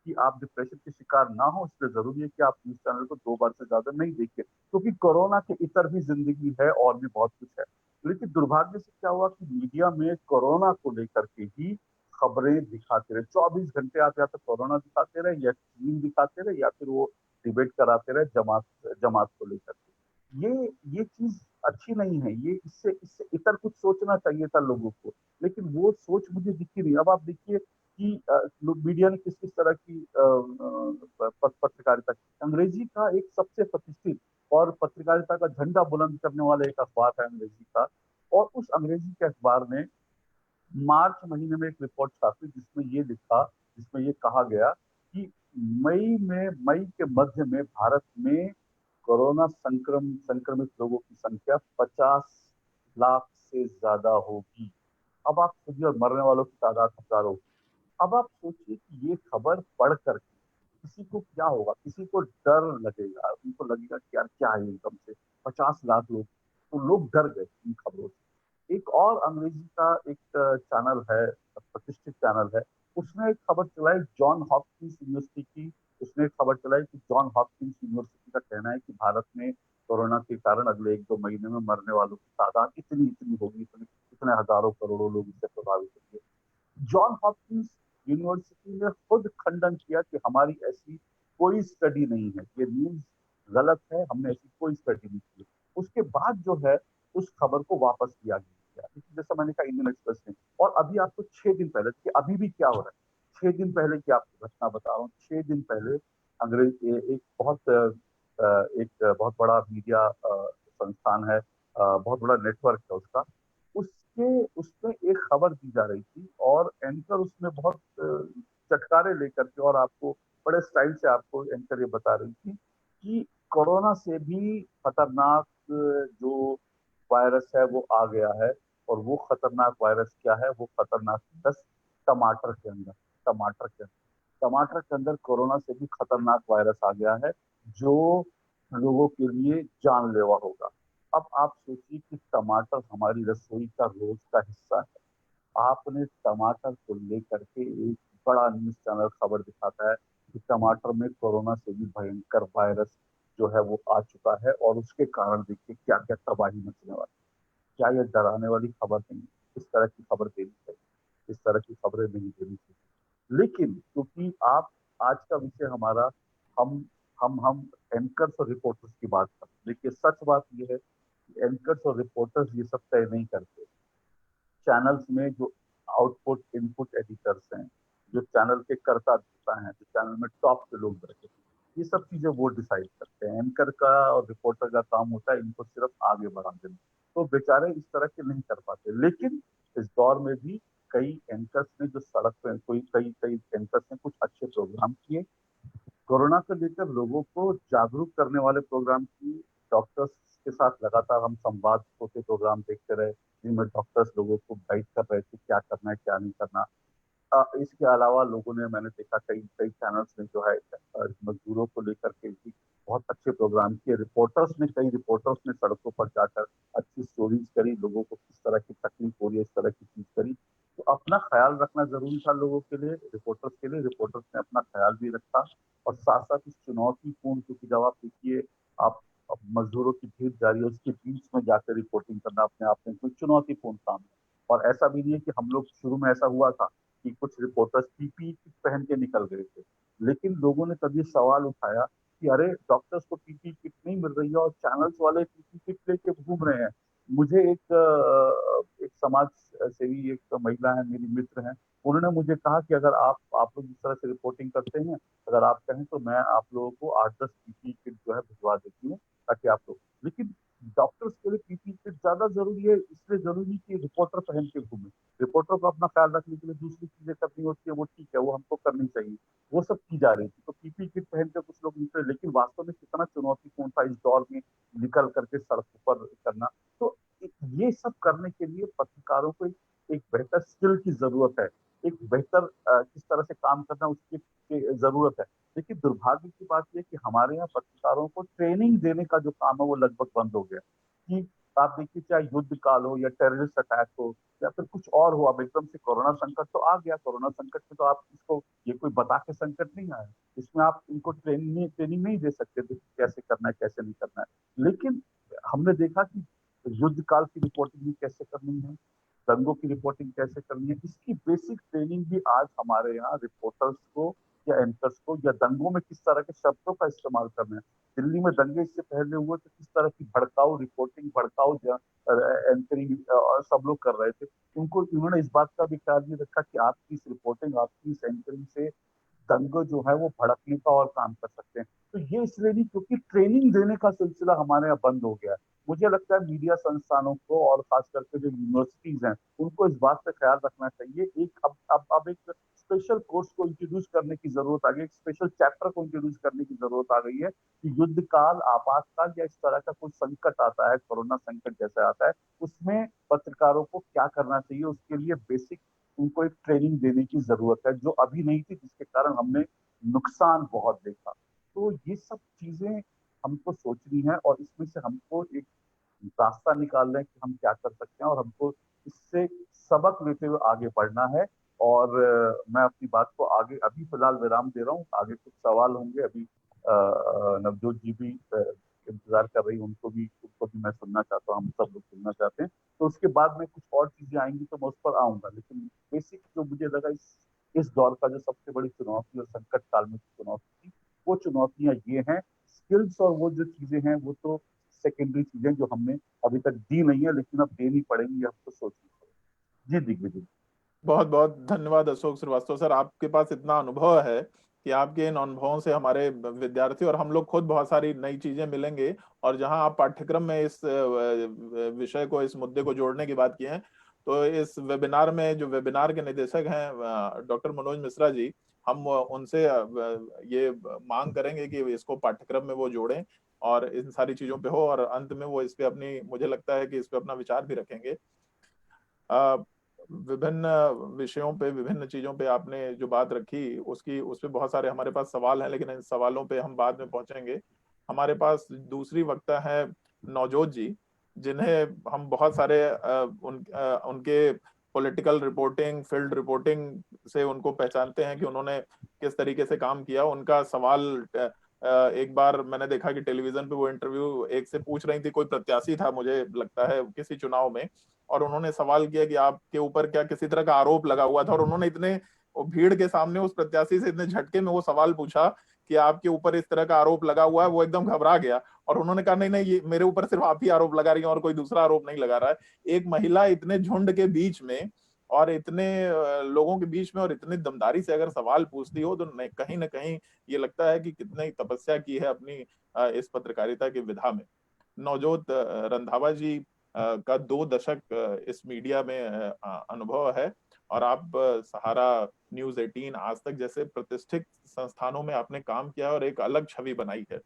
कि आप डिप्रेशन के शिकार ना हो, इसलिए जरूरी है कि आप न्यूज चैनल को 2 बार से ज्यादा नहीं देखिए, क्योंकि कोरोना के इतर भी जिंदगी है और भी बहुत कुछ है। लेकिन दुर्भाग्य से क्या हुआ कि मीडिया में कोरोना को लेकर के ही खबरें दिखाते रहे, 24 घंटे आप या तो कोरोना दिखाते रहे या चीन दिखाते रहे या फिर वो डिबेट कराते रहे जमात जमात को लेकर के। ये चीज अच्छी नहीं है। ये इससे इससे इतर कुछ सोचना चाहिए था लोगों को, लेकिन वो सोच मुझे दिखी नहीं। अब आप देखिए कि मीडिया ने किस किस तरह की पत्रकारिता की। अंग्रेजी का एक सबसे प्रतिष्ठित और पत्रकारिता का झंडा बुलंद करने वाला एक अखबार है अंग्रेजी का, और उस अंग्रेजी के अखबार ने मार्च महीने में एक रिपोर्ट छापी जिसमें ये कहा गया कि मई के मध्य में भारत में कोरोना संक्रमित लोगों की संख्या 50 लाख से ज्यादा होगी। अब आप सोचिए, और मरने वालों की तादाद हजारों होगी। अब आप सोचिए कि ये खबर पढ़ करके किसी को क्या होगा, किसी को डर लगेगा, उनको लगेगा कि यार क्या है एकदम से 50 लाख लोग, तो लोग डर गए इन खबरों से। एक और अंग्रेजी का एक चैनल है, प्रतिष्ठित चैनल है, उसने एक खबर चलाई जॉन हॉपकिंस यूनिवर्सिटी की। उसने एक खबर चलाई कि जॉन हॉपकिंस यूनिवर्सिटी का कहना है कि भारत में कोरोना के कारण अगले 1-2 महीने में मरने वालों की तादाद इतनी इतनी होगी, इतने हजारों करोड़ों लोग इससे प्रभावित होंगे। जॉन हॉपकिंस यूनिवर्सिटी ने खुद खंडन किया कि हमारी ऐसी कोई स्टडी नहीं है, ये न्यूज गलत है, हमने ऐसी कोई स्टडी नहीं की। उसके बाद जो है उस खबर को वापस लिया गया, लेकिन जैसा मैंने कहा इंडियन एक्सप्रेस ने। और अभी आपको 6 दिन पहले, कि अभी भी क्या हो रहा है, 6 दिन पहले की आपको घटना बता रहा हूँ। 6 दिन पहले एक बहुत बड़ा मीडिया संस्थान है, बहुत बड़ा नेटवर्क है उसका, उसके उसमें एक खबर दी जा रही थी और एंकर उसमें बहुत चटकारे लेकर के और आपको बड़े स्टाइल से आपको एंकर ये बता रही थी कि कोरोना से भी खतरनाक जो वायरस है वो आ गया है। और वो खतरनाक वायरस क्या है, वो खतरनाक 10 टमाटर के अंदर टमाटर के अंदर टमाटर के अंदर कोरोना से भी खतरनाक वायरस आ गया है, जो लोगों के लिए जानलेवा होगा। अब आप सोचिए कि टमाटर हमारी रसोई का रोज का हिस्सा है, आपने टमाटर को लेकर के एक बड़ा न्यूज चैनल खबर दिखाता है कि टमाटर में कोरोना से भी भयंकर वायरस जो है वो आ चुका है और उसके कारण देखिए क्या क्या तबाही मचने वाली। क्या ये डराने वाली खबर नहीं है? इस तरह की खबर देनी चाहिए, इस तरह की खबरें नहीं देनी चाहिए। लेकिन क्योंकि आप, आज का विषय हमारा, हम हम एंकर्स और रिपोर्टर्स की बात करते हैं। देखिए सच बात यह है कि एंकर्स और रिपोर्टर्स ये सब तय नहीं करते। चैनल्स में जो आउटपुट इनपुट एडिटर्स हैं, जो चैनल के कर्ता धर्ता हैं, जो चैनल में टॉप के लोग बैठे हैं, ये सब चीजें वो डिसाइड करते हैं। एंकर का और रिपोर्टर का काम होता है इनको सिर्फ आगे बढ़ा देना, तो बेचारे इस तरह के नहीं कर पाते। लेकिन इस दौर में भी कई एंकर्स ने जो सड़क पे कोई कई कई एंकर्स ने कुछ अच्छे प्रोग्राम किए, कोरोना को लेकर लोगों को जागरूक करने वाले प्रोग्राम की। डॉक्टर्स के साथ लगातार हम संवाद होते प्रोग्राम देखते रहे, जिनमें डॉक्टर्स लोगों को गाइड कर रहे थे क्या करना है क्या नहीं करना। इसके अलावा लोगों ने, मैंने देखा कई कई चैनल्स ने जो है मजदूरों को लेकर के भी बहुत अच्छे प्रोग्राम किए। कई रिपोर्टर्स ने सड़कों पर जाकर अच्छी स्टोरीज करी, लोगों को किस तरह की तकलीफ हो रही है इस तरह की चीज करी। तो अपना ख्याल रखना जरूरी था लोगों के लिए, रिपोर्टर्स के लिए। रिपोर्टर्स ने अपना ख्याल भी रखा और साथ साथ इस चुनौतीपूर्ण, क्योंकि जब आप देखिए आप मजदूरों की भीड़ जा रही है, उसके बीच में जाकर रिपोर्टिंग करना अपने आप में कोई चुनौतीपूर्ण काम है। और ऐसा भी नहीं है कि हम लोग शुरू में ऐसा हुआ था कि कुछ रिपोर्टर्स पीपीई किट पहन के निकल गए थे, लेकिन लोगों ने तब ये सवाल उठाया कि अरे डॉक्टर्स को पीपीई किट नहीं मिल रही है और चैनल्स वाले पीपीई किट लेके घूम रहे हैं। मुझे एक समाज सेवी एक महिला है, मेरी मित्र हैं, उन्होंने मुझे कहा कि अगर आप लोग जिस तरह से रिपोर्टिंग करते हैं, अगर आप कहें तो मैं आप लोगों को 8-10 पीपीई किट जो है भिजवा देती हूँ, ताकि आप लोग, लेकिन डॉक्टर्स के लिए पीपीई किट ज्यादा जरूरी है, इसलिए जरूरी कि रिपोर्टर पहन के घूमे। रिपोर्टर को अपना ख्याल रखने के लिए दूसरी चीजें करनी होती है, वो ठीक है, वो हमको करनी चाहिए, वो सब की जा रही थी। तो पीपीई किट पहन के कुछ लोग निकले, लेकिन वास्तव में कितना चुनौतीपूर्ण था इस दौर में निकल करके सड़कों पर करना। तो ये सब करने के लिए पत्रकारों को एक बेहतर स्किल की जरूरत है, एक बेहतर किस तरह से काम करना उसकी जरूरत है। देखिए, दुर्भाग्य की बात यह कि हमारे यहाँ पत्रकारों को ट्रेनिंग देने का जो काम है वो लगभग बंद हो गया। कि आप देखिए, चाहे युद्ध काल हो या टेररिस्ट अटैक हो या फिर कुछ और हो, अब एकदम से कोरोना संकट तो आ गया, कोरोना संकट में तो आप इसको, ये कोई बता के संकट नहीं आया, इसमें आप इनको ट्रेनिंग नहीं दे सकते थे कैसे करना है कैसे नहीं करना है। लेकिन हमने देखा कि युद्ध काल की रिपोर्टिंग भी कैसे करनी है, दंगों की रिपोर्टिंग कैसे करनी है, इसकी बेसिक ट्रेनिंग भी आज हमारे यहाँ रिपोर्टर्स को या एंकर्स को, या दंगों में किस तरह के शब्दों का इस्तेमाल करना है। दिल्ली में दंगे इससे पहले हुए तो किस तरह की भड़काऊ रिपोर्टिंग, भड़काऊ एंकरिंग और सब लोग कर रहे थे। उनको उन्होंने इस बात का भी ख्याल नहीं रखा कि आपकी इस रिपोर्टिंग, आपकी इस एंकरिंग से दंगे जो है वो भड़कने का और काम कर सकते हैं। तो ये इसलिए नहीं क्योंकि ट्रेनिंग देने का सिलसिला हमारे यहाँ बंद हो गया है। मुझे लगता है मीडिया संस्थानों को और खास करके जो यूनिवर्सिटीज हैं उनको इस बात पे ख्याल रखना चाहिए। एक अब एक स्पेशल कोर्स को इंट्रोड्यूस करने की जरूरत आ गई, एक स्पेशल चैप्टर को इंट्रोड्यूस करने की जरूरत आ गई है कि युद्ध काल, आपातकाल या इस तरह का कोई संकट आता है, कोरोना संकट जैसा आता है, उसमें पत्रकारों को क्या करना चाहिए, उसके लिए बेसिक उनको एक ट्रेनिंग देने की जरूरत है, जो अभी नहीं थी, जिसके कारण हमने नुकसान बहुत देखा। तो ये सब चीजें हमको सोचनी है और इसमें से हमको एक रास्ता निकालना है कि हम क्या कर सकते हैं और हमको इससे सबक लेते हुए आगे बढ़ना है। और मैं अपनी बात को आगे अभी फिलहाल विराम दे रहा हूँ, आगे कुछ सवाल होंगे, अभी नवजोत जी भी इंतजार कर रही, उनको भी मैं सुनना चाहता हूँ, हम सब लोग सुनना चाहते हैं। तो उसके बाद में कुछ और चीजें आएंगी तो मैं उस पर आऊंगा, लेकिन बेसिक जो मुझे लगा इस दौर का जो सबसे बड़ी चुनौती और संकट काल में चुनौती थी, वो चुनौतियां ये हैं। स्किल्स और वो जो चीजें हैं वो तो सेकेंडरी चीजें जो हमने अभी तक दी नहीं है, लेकिन अब देनी पड़ेंगी, हमको सोचनी पड़ेगी। जी दिग्विजय। बहुत बहुत धन्यवाद अशोक श्रीवास्तव सर, आपके पास इतना अनुभव है कि आपके इन अनुभवों से हमारे विद्यार्थी और हम लोग खुद बहुत सारी नई चीजें मिलेंगे। और जहां आप पाठ्यक्रम में इस विषय को, इस मुद्दे को जोड़ने की बात की है, तो इस वेबिनार में जो वेबिनार के निदेशक हैं डॉक्टर मनोज मिश्रा जी, हम उनसे ये मांग करेंगे कि इसको पाठ्यक्रम में वो जोड़ें और इन सारी चीजों पे हो, और अंत में वो इस पे अपनी, मुझे लगता है कि इस पे अपना विचार भी रखेंगे। विभिन्न विषयों पे, विभिन्न चीजों पे आपने जो बात रखी उसकी, उस पे बहुत सारे हमारे पास सवाल हैं, लेकिन इन सवालों पे हम बाद में पहुंचेंगे। हमारे पास दूसरी वक्ता है नवजोत जी, जिन्हें हम बहुत सारे उनके पॉलिटिकल रिपोर्टिंग, फील्ड रिपोर्टिंग से उनको पहचानते हैं कि उन्होंने किस तरीके से काम किया। उनका सवाल एक बार मैंने देखा कि टेलीविजन पे वो इंटरव्यू एक से पूछ रही थी, कोई प्रत्याशी था मुझे लगता है किसी चुनाव में, और उन्होंने सवाल किया कि आपके ऊपर क्या किसी तरह का आरोप लगा हुआ था, और उन्होंने इतने भीड़ के सामने उस प्रत्याशी से इतने झटके में वो सवाल पूछा कि आपके ऊपर इस तरह का आरोप लगा हुआ है, वो एकदम घबरा गया और उन्होंने कहा नहीं नहीं, ये मेरे ऊपर सिर्फ आप ही आरोप लगा रही हैं और कोई दूसरा आरोप नहीं लगा रहा है। एक महिला इतने झुंड के बीच में और इतने लोगों के बीच में और इतनी दमदारी से अगर सवाल पूछती हो तो कहीं ना कहीं ये लगता है कि कितनी तपस्या की है अपनी इस पत्रकारिता की विधा में। नवजोत रंधावा जी का 2 दशक इस मीडिया में अनुभव है, और आप सहारा, न्यूज 18, आज तक जैसे प्रतिष्ठित संस्थानों में आपने काम किया और एक अलग छवि बनाई है।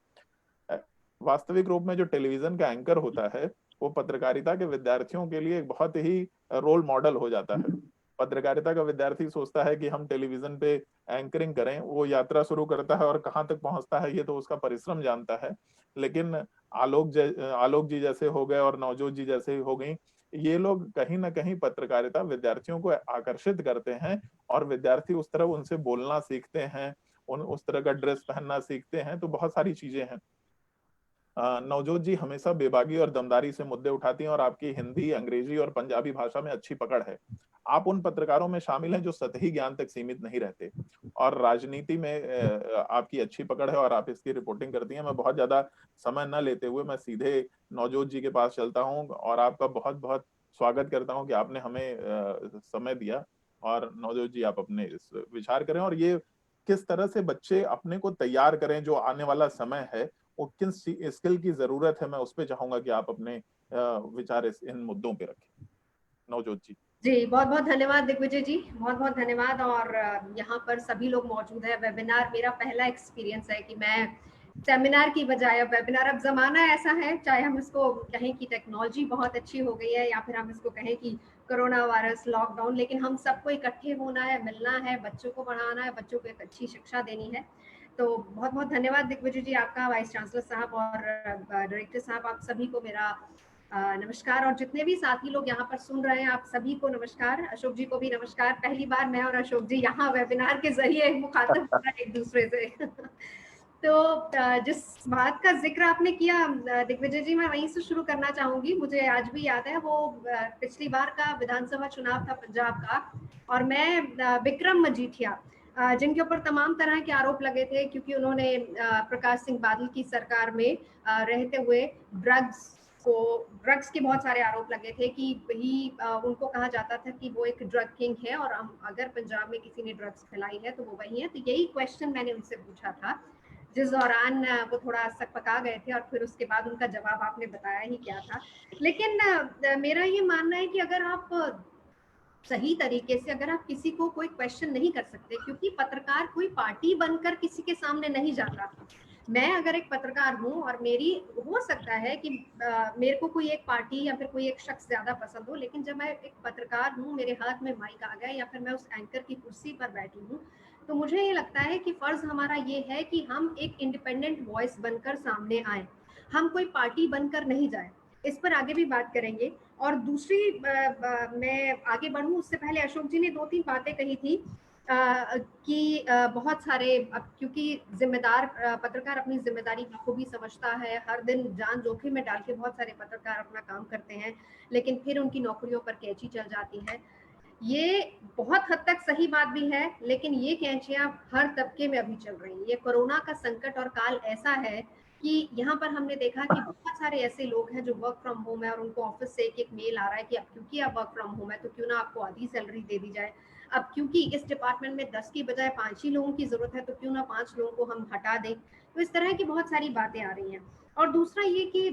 वास्तविक रूप में जो टेलीविजन का एंकर होता है वो पत्रकारिता के विद्यार्थियों के लिए एक बहुत ही रोल मॉडल हो जाता है। पत्रकारिता का विद्यार्थी सोचता है कि हम टेलीविजन पे एंकरिंग करें, वो यात्रा शुरू करता है और कहाँ तक पहुंचता है ये तो उसका परिश्रम जानता है। लेकिन आलोक जी जैसे हो गए और नवजोत जी जैसे हो गई, ये लोग कहीं ना कहीं पत्रकारिता विद्यार्थियों को आकर्षित करते हैं और विद्यार्थी उस तरह उनसे बोलना सीखते हैं, उस तरह का ड्रेस पहनना सीखते हैं, तो बहुत सारी चीजें हैं। नवजोत जी हमेशा बेबाकी और दमदारी से मुद्दे उठाती हैं और आपकी हिंदी, अंग्रेजी और पंजाबी भाषा में अच्छी पकड़ है। आप उन पत्रकारों में शामिल हैं जो सतही ज्ञान तक सीमित नहीं रहते और राजनीति में आपकी अच्छी पकड़ है और आप इसकी रिपोर्टिंग करती हैं। मैं बहुत ज्यादा समय न लेते हुए मैं सीधे नवजोत जी के पास चलता हूं और आपका बहुत बहुत स्वागत करता हूं कि आपने हमें समय दिया। और नवजोत जी आप अपने इस विचार करें और ये किस तरह से बच्चे अपने को तैयार करें जो आने वाला समय है, वो किन स्किल की जरूरत है, मैं उस पर चाहूंगा कि आप अपने विचार इन मुद्दों पे रखें। नवजोत जी। जी, बहुत-बहुत धन्यवाद दिग्विजय जी, बहुत-बहुत धन्यवाद। और यहाँ पर सभी लोग मौजूद हैं। वेबिनार मेरा पहला एक्सपीरियंस है कि मैं सेमिनार की बजाय अब वेबिनार, अब ज़माना ऐसा है, चाहे हम इसको कहें कि टेक्नोलॉजी बहुत अच्छी हो गई है या फिर हम इसको कहें कि कोरोना वायरस, लॉकडाउन, लेकिन हम सबको इकट्ठे होना है, मिलना है, बच्चों को पढ़ाना है, बच्चों को एक अच्छी शिक्षा देनी है। तो बहुत-बहुत धन्यवाद दिग्विजय जी आपका, वाइस चांसलर साहब और डायरेक्टर साहब, आप सभी को मेरा नमस्कार। और जितने भी साथी लोग यहाँ पर सुन रहे हैं, आप सभी को नमस्कार। अशोक जी को भी नमस्कार। पहली बार मैं और अशोक जी यहाँ वेबिनार के जरिए मुखातिब हो रहे हैं एक दूसरे से। तो जिस बात का जिक्र आपने किया दिग्विजय जी, मैं वहीं से शुरू करना चाहूंगी। मुझे आज भी याद है वो पिछली बार का विधानसभा चुनाव था पंजाब का, और मैं विक्रम मजीठिया, जिनके ऊपर तमाम तरह के आरोप लगे थे क्योंकि उन्होंने प्रकाश सिंह बादल की सरकार में रहते हुए ड्रग्स के बहुत सारे आरोप लगे थे कि वही उनको कहा जाता था कि वो एक ड्रग किंग है और अगर पंजाब में किसी ने ड्रग्स फैलाई है तो वो वही है। तो यही क्वेश्चन मैंने उनसे पूछा था, जिस दौरान वो थोड़ा सकपका गए थे, और फिर उसके बाद उनका जवाब आपने बताया ही क्या था। लेकिन मेरा ये मानना है कि अगर आप सही तरीके से, अगर आप किसी को कोई क्वेश्चन नहीं कर सकते, क्योंकि पत्रकार कोई पार्टी बनकर किसी के सामने नहीं जाता। मैं अगर एक पत्रकार हूँ और मेरी, हो सकता है कि मेरे को कोई एक पार्टी या फिर कोई एक शख्स ज्यादा पसंद हो, लेकिन जब मैं एक पत्रकार हूँ, मेरे हाथ में माइक आ गया या फिर मैं उस एंकर की कुर्सी पर बैठी हूँ, तो मुझे ये लगता है कि फर्ज हमारा ये है कि हम एक इंडिपेंडेंट वॉइस बनकर सामने आए, हम कोई पार्टी बनकर नहीं जाए। इस पर आगे भी बात करेंगे। और दूसरी मैं आगे बढ़ूं उससे पहले अशोक जी ने 2-3 बातें कही थी कि बहुत सारे, अब क्योंकि जिम्मेदार पत्रकार अपनी जिम्मेदारी बखूबी समझता है, हर दिन जान जोखिम में डाल के बहुत सारे पत्रकार अपना काम करते हैं, लेकिन फिर उनकी नौकरियों पर कैंची चल जाती है। ये बहुत हद तक सही बात भी है, लेकिन ये कैंचियां हर तबके में अभी चल रही हैं। ये कोरोना का संकट और काल ऐसा है कि यहाँ पर हमने देखा कि बहुत सारे ऐसे लोग हैं जो वर्क फ्रॉम होम है और उनको ऑफिस से एक मेल आ रहा है कि अब क्योंकि आप वर्क फ्रॉम होम है तो क्यों ना आपको आधी सैलरी दे दी जाए, अब क्योंकि इस डिपार्टमेंट में 10 की बजाय 5 ही लोगों की जरूरत है तो क्यों ना 5 लोगों को हम हटा दें। तो इस तरह की बहुत सारी बातें आ रही हैं। और दूसरा ये कि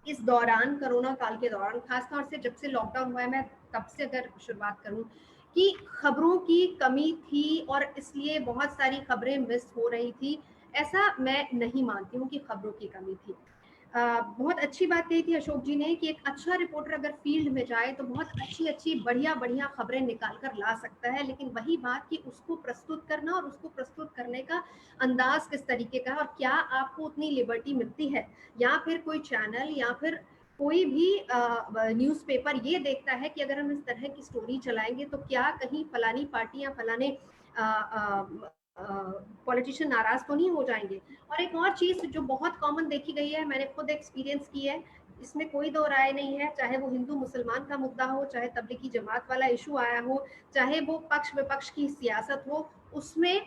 इस दौरान, कोरोना काल के दौरान, खासतौर से जब से लॉकडाउन हुआ है, मैं तब से अगर शुरुआत करूं, कि खबरों की कमी थी और इसलिए बहुत सारी खबरें मिस हो रही थी, ऐसा मैं नहीं मानती हूँ कि खबरों की कमी थी। बहुत अच्छी बात कही थी अशोक जी ने कि एक अच्छा रिपोर्टर अगर फील्ड में जाए तो बहुत अच्छी अच्छी बढ़िया बढ़िया खबरें निकाल कर ला सकता है, लेकिन वही बात कि उसको प्रस्तुत करना और उसको प्रस्तुत करने का अंदाज किस तरीके का है, और क्या आपको उतनी लिबर्टी मिलती है, या फिर कोई चैनल या फिर कोई भी न्यूज़पेपर ये देखता है कि अगर हम इस तरह की स्टोरी चलाएंगे तो क्या कहीं फलानी पार्टी या फलाने पॉलिटिशियन नाराज तो नहीं हो जाएंगे। और एक और चीज जो बहुत कॉमन देखी गई है, मैंने खुद एक्सपीरियंस की है, इसमें कोई दो राय नहीं है, चाहे वो हिंदू मुसलमान का मुद्दा हो, चाहे तबलीगी जमात वाला इशू आया हो, चाहे वो पक्ष विपक्ष की सियासत हो, उसमें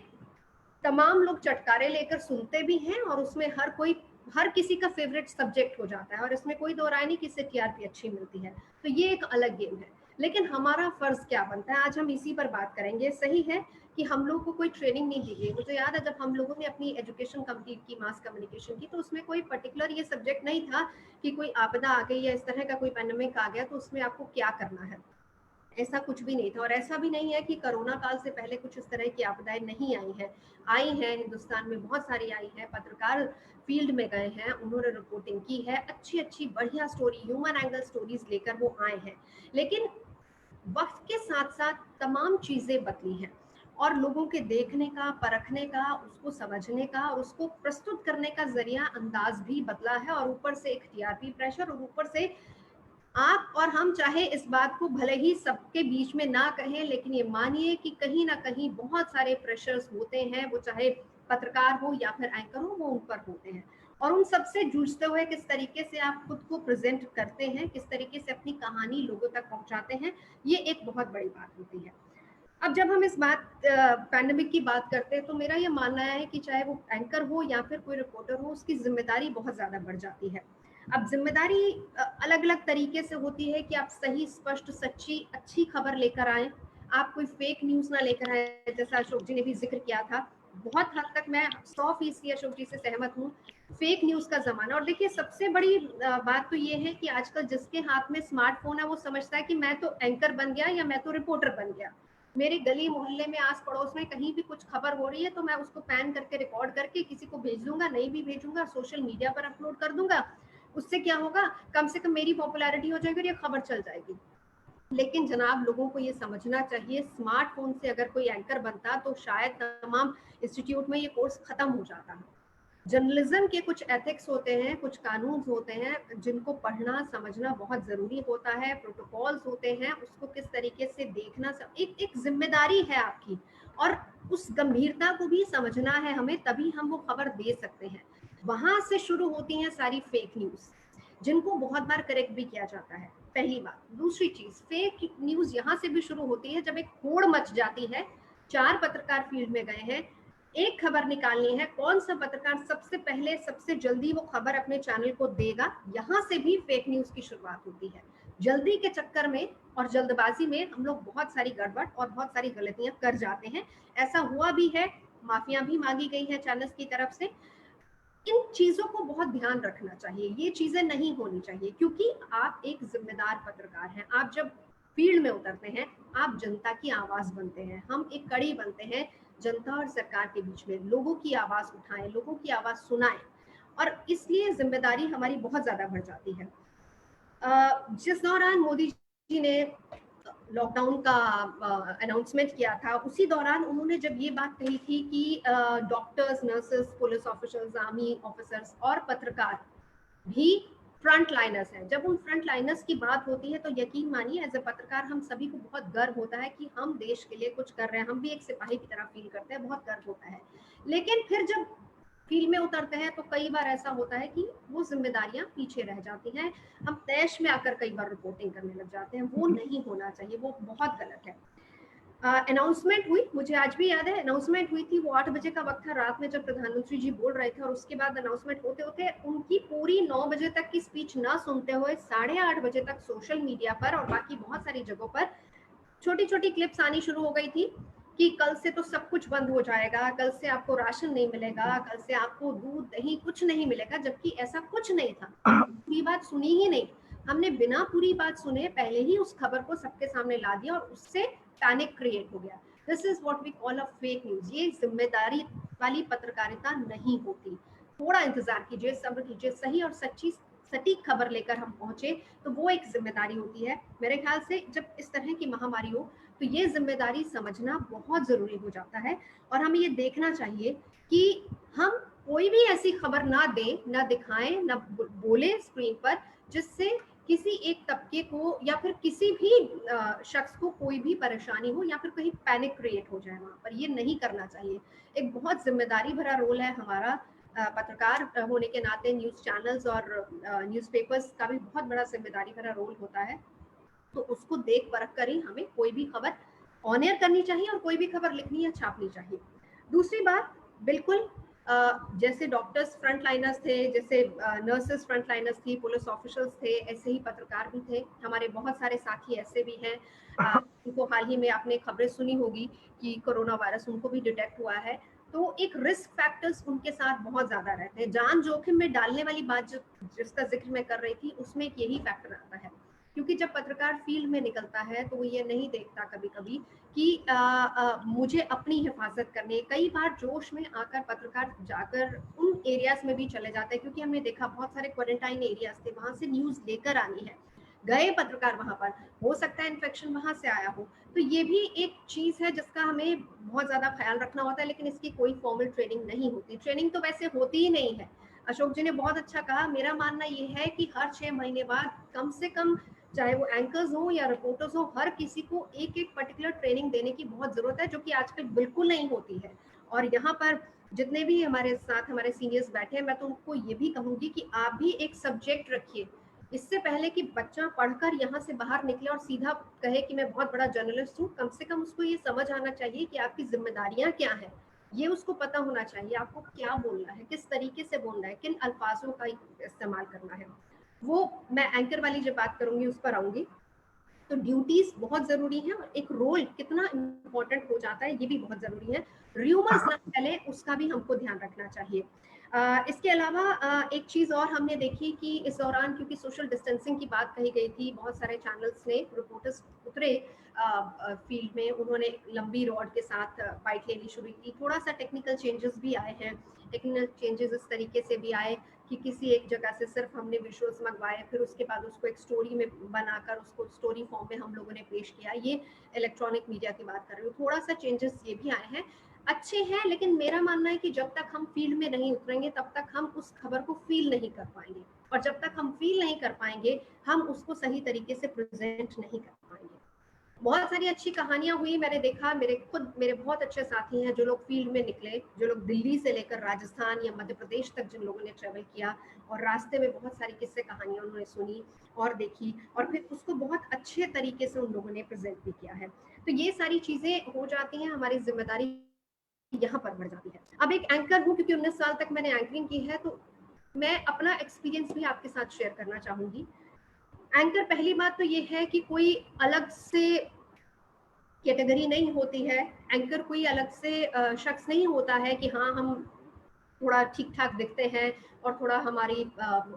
तमाम लोग चटकारे लेकर सुनते भी हैं और उसमें हर किसी का फेवरेट सब्जेक्ट हो जाता है, और इसमें कोई दो राय नहीं कि इससे टीआरपी अच्छी मिलती है। तो ये एक अलग गेम है, लेकिन हमारा फर्ज क्या बनता है, आज हम इसी पर बात करेंगे। सही है कि हम लोग को कोई ट्रेनिंग नहीं दी गई। मुझे याद है जब हम लोगों ने अपनी एजुकेशन कंप्लीट की मास कम्युनिकेशन की, तो उसमें कोई पर्टिकुलर ये सब्जेक्ट नहीं था कि कोई आपदा आ गई या इस तरह का कोई पैंडेमिक आ गया तो उसमें आपको क्या करना है, ऐसा कुछ भी नहीं था। और ऐसा भी नहीं है कि कोरोना काल से पहले कुछ इस तरह की आपदाएं नहीं आई हैं हिंदुस्तान में, बहुत सारी आई हैं। पत्रकार फील्ड में गए हैं, उन्होंने रिपोर्टिंग की है, अच्छी अच्छी बढ़िया स्टोरी, ह्यूमन एंगल स्टोरीज लेकर वो आए हैं। लेकिन वक्त के साथ साथ तमाम चीजें बदली हैं और लोगों के देखने का, परखने का, उसको समझने का और उसको प्रस्तुत करने का जरिया अंदाज भी बदला है। और ऊपर से एक टीआरपी प्रेशर, और ऊपर से आप और हम चाहे इस बात को भले ही सबके बीच में ना कहें, लेकिन ये मानिए कि कहीं ना कहीं बहुत सारे प्रेशर्स होते हैं, वो चाहे पत्रकार हो या फिर एंकर हो, वो उन पर होते हैं। और उन सबसे जूझते हुए किस तरीके से आप खुद को प्रेजेंट करते हैं, किस तरीके से अपनी कहानी लोगों तक पहुंचाते हैं, ये एक बहुत बड़ी बात होती है। अब जब हम इस बात पैंडेमिक की बात करते हैं तो मेरा ये मानना है कि चाहे वो एंकर हो या फिर कोई रिपोर्टर हो, उसकी जिम्मेदारी बहुत ज्यादा बढ़ जाती है। अब जिम्मेदारी अलग अलग तरीके से होती है कि आप सही, स्पष्ट, सच्ची, अच्छी खबर लेकर आए, आप कोई फेक न्यूज ना लेकर आए, जैसा अशोक जी ने भी जिक्र किया था। बहुत हद तक मैं 100% अशोक जी से सहमत हूँ। फेक न्यूज का जमाना, और देखिए सबसे बड़ी बात तो ये है कि आजकल जिसके हाथ में स्मार्टफोन है वो समझता है कि मैं तो एंकर बन गया या मैं तो रिपोर्टर बन गया। मेरे गली मोहल्ले में, आस पड़ोस में कहीं भी कुछ खबर हो रही है तो मैं उसको पैन करके रिकॉर्ड करके किसी को भेज दूंगा, नहीं भी भेजूंगा सोशल मीडिया पर अपलोड कर दूंगा। उससे क्या होगा, कम से कम मेरी पॉपुलैरिटी हो जाएगी और ये खबर चल जाएगी। लेकिन जनाब, लोगों को ये समझना चाहिए, स्मार्टफोन से अगर कोई एंकर बनता तो शायद तमाम इंस्टीट्यूट में ये कोर्स खत्म हो जाता। जर्नलिज्म के कुछ एथिक्स होते हैं, कुछ कानून होते हैं जिनको पढ़ना समझना बहुत जरूरी होता है, प्रोटोकॉल्स होते हैं, उसको किस तरीके से देखना एक जिम्मेदारी है आपकी, और उस गंभीरता को भी समझना है हमें, तभी हम वो खबर दे सकते हैं। वहां से शुरू होती हैं सारी फेक न्यूज, जिनको बहुत बार करेक्ट भी किया जाता है, पहली बात। दूसरी चीज, फेक न्यूज यहाँ से भी शुरू होती है जब एक होड़ मच जाती है, 4 पत्रकार फील्ड में गए हैं, एक खबर निकालनी है, कौन सा पत्रकार सबसे पहले सबसे जल्दी वो खबर अपने चैनल को देगा, यहाँ से भी फेक न्यूज की शुरुआत होती है। जल्दी के चक्कर में और जल्दबाजी में हम लोग बहुत सारी गड़बड़ और बहुत सारी गलतियां कर जाते हैं। ऐसा हुआ भी है, माफिया भी मांगी गई है चैनल्स की तरफ से। इन चीजों को बहुत ध्यान रखना चाहिए, ये चीजें नहीं होनी चाहिए, क्योंकि आप एक जिम्मेदार पत्रकार हैं। आप जब फील्ड में उतरते हैं, आप जनता की आवाज बनते हैं, हम एक कड़ी बनते हैं जनता और सरकार के बीच में, लोगों की आवाज उठाएं, लोगों की आवाज सुनाएं, और इसलिए जिम्मेदारी हमारी बहुत ज्यादा बढ़ जाती है। जिस दौरान मोदी जी ने लॉकडाउन का अनाउंसमेंट किया था, उसी दौरान उन्होंने जब ये बात कही थी कि doctors, nurses, police officers, army officers और पत्रकार भी फ्रंट लाइनर्स हैं। जब उन फ्रंट लाइनर्स की बात होती है तो यकीन मानिए, एज ए पत्रकार हम सभी को बहुत गर्व होता है कि हम देश के लिए कुछ कर रहे हैं, हम भी एक सिपाही की तरह फील करते हैं, बहुत गर्व होता है। लेकिन फिर जब फील्ड में उतरते हैं तो कई बार ऐसा होता है कि वो जिम्मेदारियां पीछे रह जाती हैं, हम तैश में आकर कई बार रिपोर्टिंग करने लग जाते हैं। वो नहीं होना चाहिए, वो बहुत गलत है। अनाउंसमेंट हुई, मुझे आज भी याद है, अनाउंसमेंट हुई थी, वो 8 बजे का वक्त था, रात में जब प्रधानमंत्री जी बोल रहे थे, और उसके बाद अनाउंसमेंट होते होते उनकी पूरी 9 बजे तक की स्पीच ना सुनते हुए 8:30 बजे तक सोशल मीडिया पर और बाकी बहुत सारी जगहों पर छोटी छोटी क्लिप्स आनी शुरू हो गई थी कि कल से तो सब कुछ बंद हो जाएगा, कल से आपको राशन नहीं मिलेगा, कल से आपको दूध दही कुछ नहीं मिलेगा, जबकि ऐसा कुछ नहीं था। पूरी बात सुनी ही नहीं, हमने बिना पूरी बात सुने पहले ही उस खबर को सबके सामने ला दिया और उससे पैनिक क्रिएट हो गया। This is what we call a fake news. ये जिम्मेदारी वाली पत्रकारिता नहीं होती। थोड़ा इंतजार कीजिए, सब्र कीजिए, सही और सच्ची सटीक खबर लेकर हम पहुंचे तो वो एक जिम्मेदारी होती है। मेरे ख्याल से जब इस तरह की महामारी हो तो ये जिम्मेदारी समझना बहुत जरूरी हो जाता है, और हमें ये देखना चाहिए कि हम कोई भी ऐसी खबर ना दें, ना दिखाएं, ना बोले स्क्रीन पर जिससे किसी एक तबके को या फिर किसी भी शख्स को कोई भी परेशानी हो या फिर कहीं पैनिक क्रिएट हो जाए वहां पर। ये नहीं करना चाहिए। एक बहुत जिम्मेदारी भरा रोल है हमारा पत्रकार होने के नाते। न्यूज चैनल्स और न्यूज़पेपर्स का भी बहुत बड़ा जिम्मेदारी भरा रोल होता है, तो उसको देख परख कर ही हमें कोई भी खबर ऑन एयर करनी चाहिए और कोई भी खबर लिखनी या छापनी चाहिए। दूसरी बात, बिल्कुल जैसे डॉक्टर्स फ्रंट लाइनर्स थे, जैसे नर्सेस फ्रंट लाइनर्स थी, पुलिस ऑफिसर्स थे, ऐसे ही पत्रकार भी थे। हमारे बहुत सारे साथी ऐसे भी हैं उनको हाल ही में आपने खबरें सुनी होगी कि कोरोना वायरस उनको भी डिटेक्ट हुआ है। तो एक रिस्क फैक्टर्स उनके साथ बहुत ज्यादा रहते हैं। जान जोखिम में डालने वाली बात जिसका जिक्र मैं कर रही थी, उसमें एक यही फैक्टर आता है, क्योंकि जब पत्रकार फील्ड में निकलता है तो वो ये नहीं देखता कभी कभी कि मुझे अपनी हिफाजत करने, कई बार जोश में आकर पत्रकार जाकर उन एरियाज में भी चले जाते हैं, क्योंकि हमने देखा बहुत सारे क्वारंटाइन एरियाज थे, वहां से न्यूज लेकर आनी है, गए पत्रकार वहां पर, हो सकता है इन्फेक्शन वहां से आया हो। तो ये भी एक चीज है जिसका हमें बहुत ज्यादा ख्याल रखना होता है, लेकिन इसकी कोई फॉर्मल ट्रेनिंग नहीं होती। ट्रेनिंग तो वैसे होती ही नहीं है। अशोक जी ने बहुत अच्छा कहा, मेरा मानना ये है कि हर 6 महीने बाद कम से कम, चाहे वो एंकर्स हो या रिपोर्टर्स हो, हर किसी को एक एक पर्टिकुलर ट्रेनिंग देने की बहुत जरूरत है, जो कि आजकल बिल्कुल नहीं होती है। और यहाँ पर जितने भी हमारे साथ हमारे सीनियर्स बैठे हैं, मैं तो उनको ये भी कहूंगी कि आप भी एक सब्जेक्ट रखिए। इससे पहले कि बच्चा पढ़कर यहाँ से बाहर निकले और सीधा कहे कि मैं बहुत बड़ा जर्नलिस्ट हूँ, कम से कम उसको ये समझ आना चाहिए कि आपकी जिम्मेदारियां क्या है। ये उसको पता होना चाहिए आपको क्या बोलना है, किस तरीके से बोलना है, किन अल्फाजों का इस्तेमाल करना है। वो मैं एंकर वाली जब बात करूंगी उस पर आऊंगी। तो ड्यूटीज बहुत जरूरी है और एक रोल कितना इम्पोर्टेंट हो जाता है ये भी बहुत जरूरी है। र्यूमर्स ना फैले उसका भी हमको ध्यान रखना चाहिए। इसके अलावा एक चीज और हमने देखी कि इस दौरान क्योंकि सोशल डिस्टेंसिंग की बात कही गई थी, बहुत सारे चैनल्स ने रिपोर्टर्स उतरे फील्ड में, उन्होंने लंबी रॉड के साथ बाइट लेनी शुरू की। थोड़ा सा टेक्निकल चेंजेस भी आए हैं। टेक्निकल चेंजेस इस तरीके से भी आए कि किसी एक जगह से सिर्फ हमने विजुअल्स मंगवाए, फिर उसके बाद उसको एक स्टोरी में बनाकर उसको स्टोरी फॉर्म में हम लोगों ने पेश किया। ये इलेक्ट्रॉनिक मीडिया की बात कर रही हूँ। थोड़ा सा चेंजेस ये भी आए हैं, अच्छे हैं, लेकिन मेरा मानना है कि जब तक हम फील्ड में नहीं उतरेंगे तब तक हम उस खबर को फील नहीं कर पाएंगे, और जब तक हम फील नहीं कर पाएंगे हम उसको सही तरीके से प्रेजेंट नहीं कर पाएंगे। बहुत सारी अच्छी कहानियां हुई, मैंने देखा, मेरे बहुत अच्छे साथी हैं जो लोग फील्ड में निकले, जो लोग दिल्ली से लेकर राजस्थान या मध्य प्रदेश तक जिन लोगों ने ट्रेवल किया और रास्ते में बहुत सारी किस्से कहानियां उन्होंने सुनी और देखी और फिर उसको बहुत अच्छे तरीके से उन लोगों ने प्रेजेंट भी किया है। तो ये सारी चीजें हो जाती हैं, हमारी जिम्मेदारी यहाँ पर बढ़ जाती है। अब एक एंकर हूँ, क्योंकि 19 साल तक मैंने एंकरिंग की है, तो मैं अपना एक्सपीरियंस भी आपके साथ शेयर करना चाहूंगी। एंकर, पहली बात तो ये है कि कोई अलग से कैटेगरी नहीं होती है। एंकर कोई अलग से शख्स नहीं होता है कि हाँ हम थोड़ा ठीक ठाक दिखते हैं और थोड़ा हमारी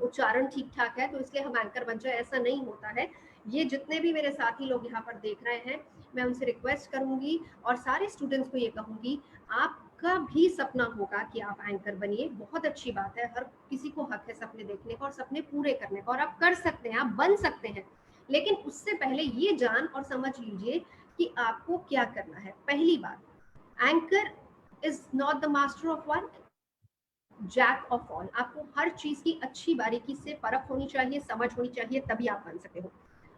उच्चारण ठीक ठाक है तो इसलिए हम एंकर बन जाए, ऐसा नहीं होता है। ये जितने भी मेरे साथी लोग यहाँ पर देख रहे हैं, मैं उनसे रिक्वेस्ट करूंगी और सारे स्टूडेंट्स को ये कहूंगी, आपका भी सपना होगा कि आप एंकर बनिए, बहुत अच्छी बात है। हर किसी को हक है सपने देखने का और सपने पूरे करने का, और आप कर सकते हैं, आप बन सकते हैं। लेकिन उससे पहले ये जान और समझ लीजिए कि आपको क्या करना है। पहली बात, anchor is not the master of one, jack of all. आपको हर चीज की अच्छी बारीकी से परख होनी चाहिए, समझ होनी चाहिए, तभी आप बन सकते हो।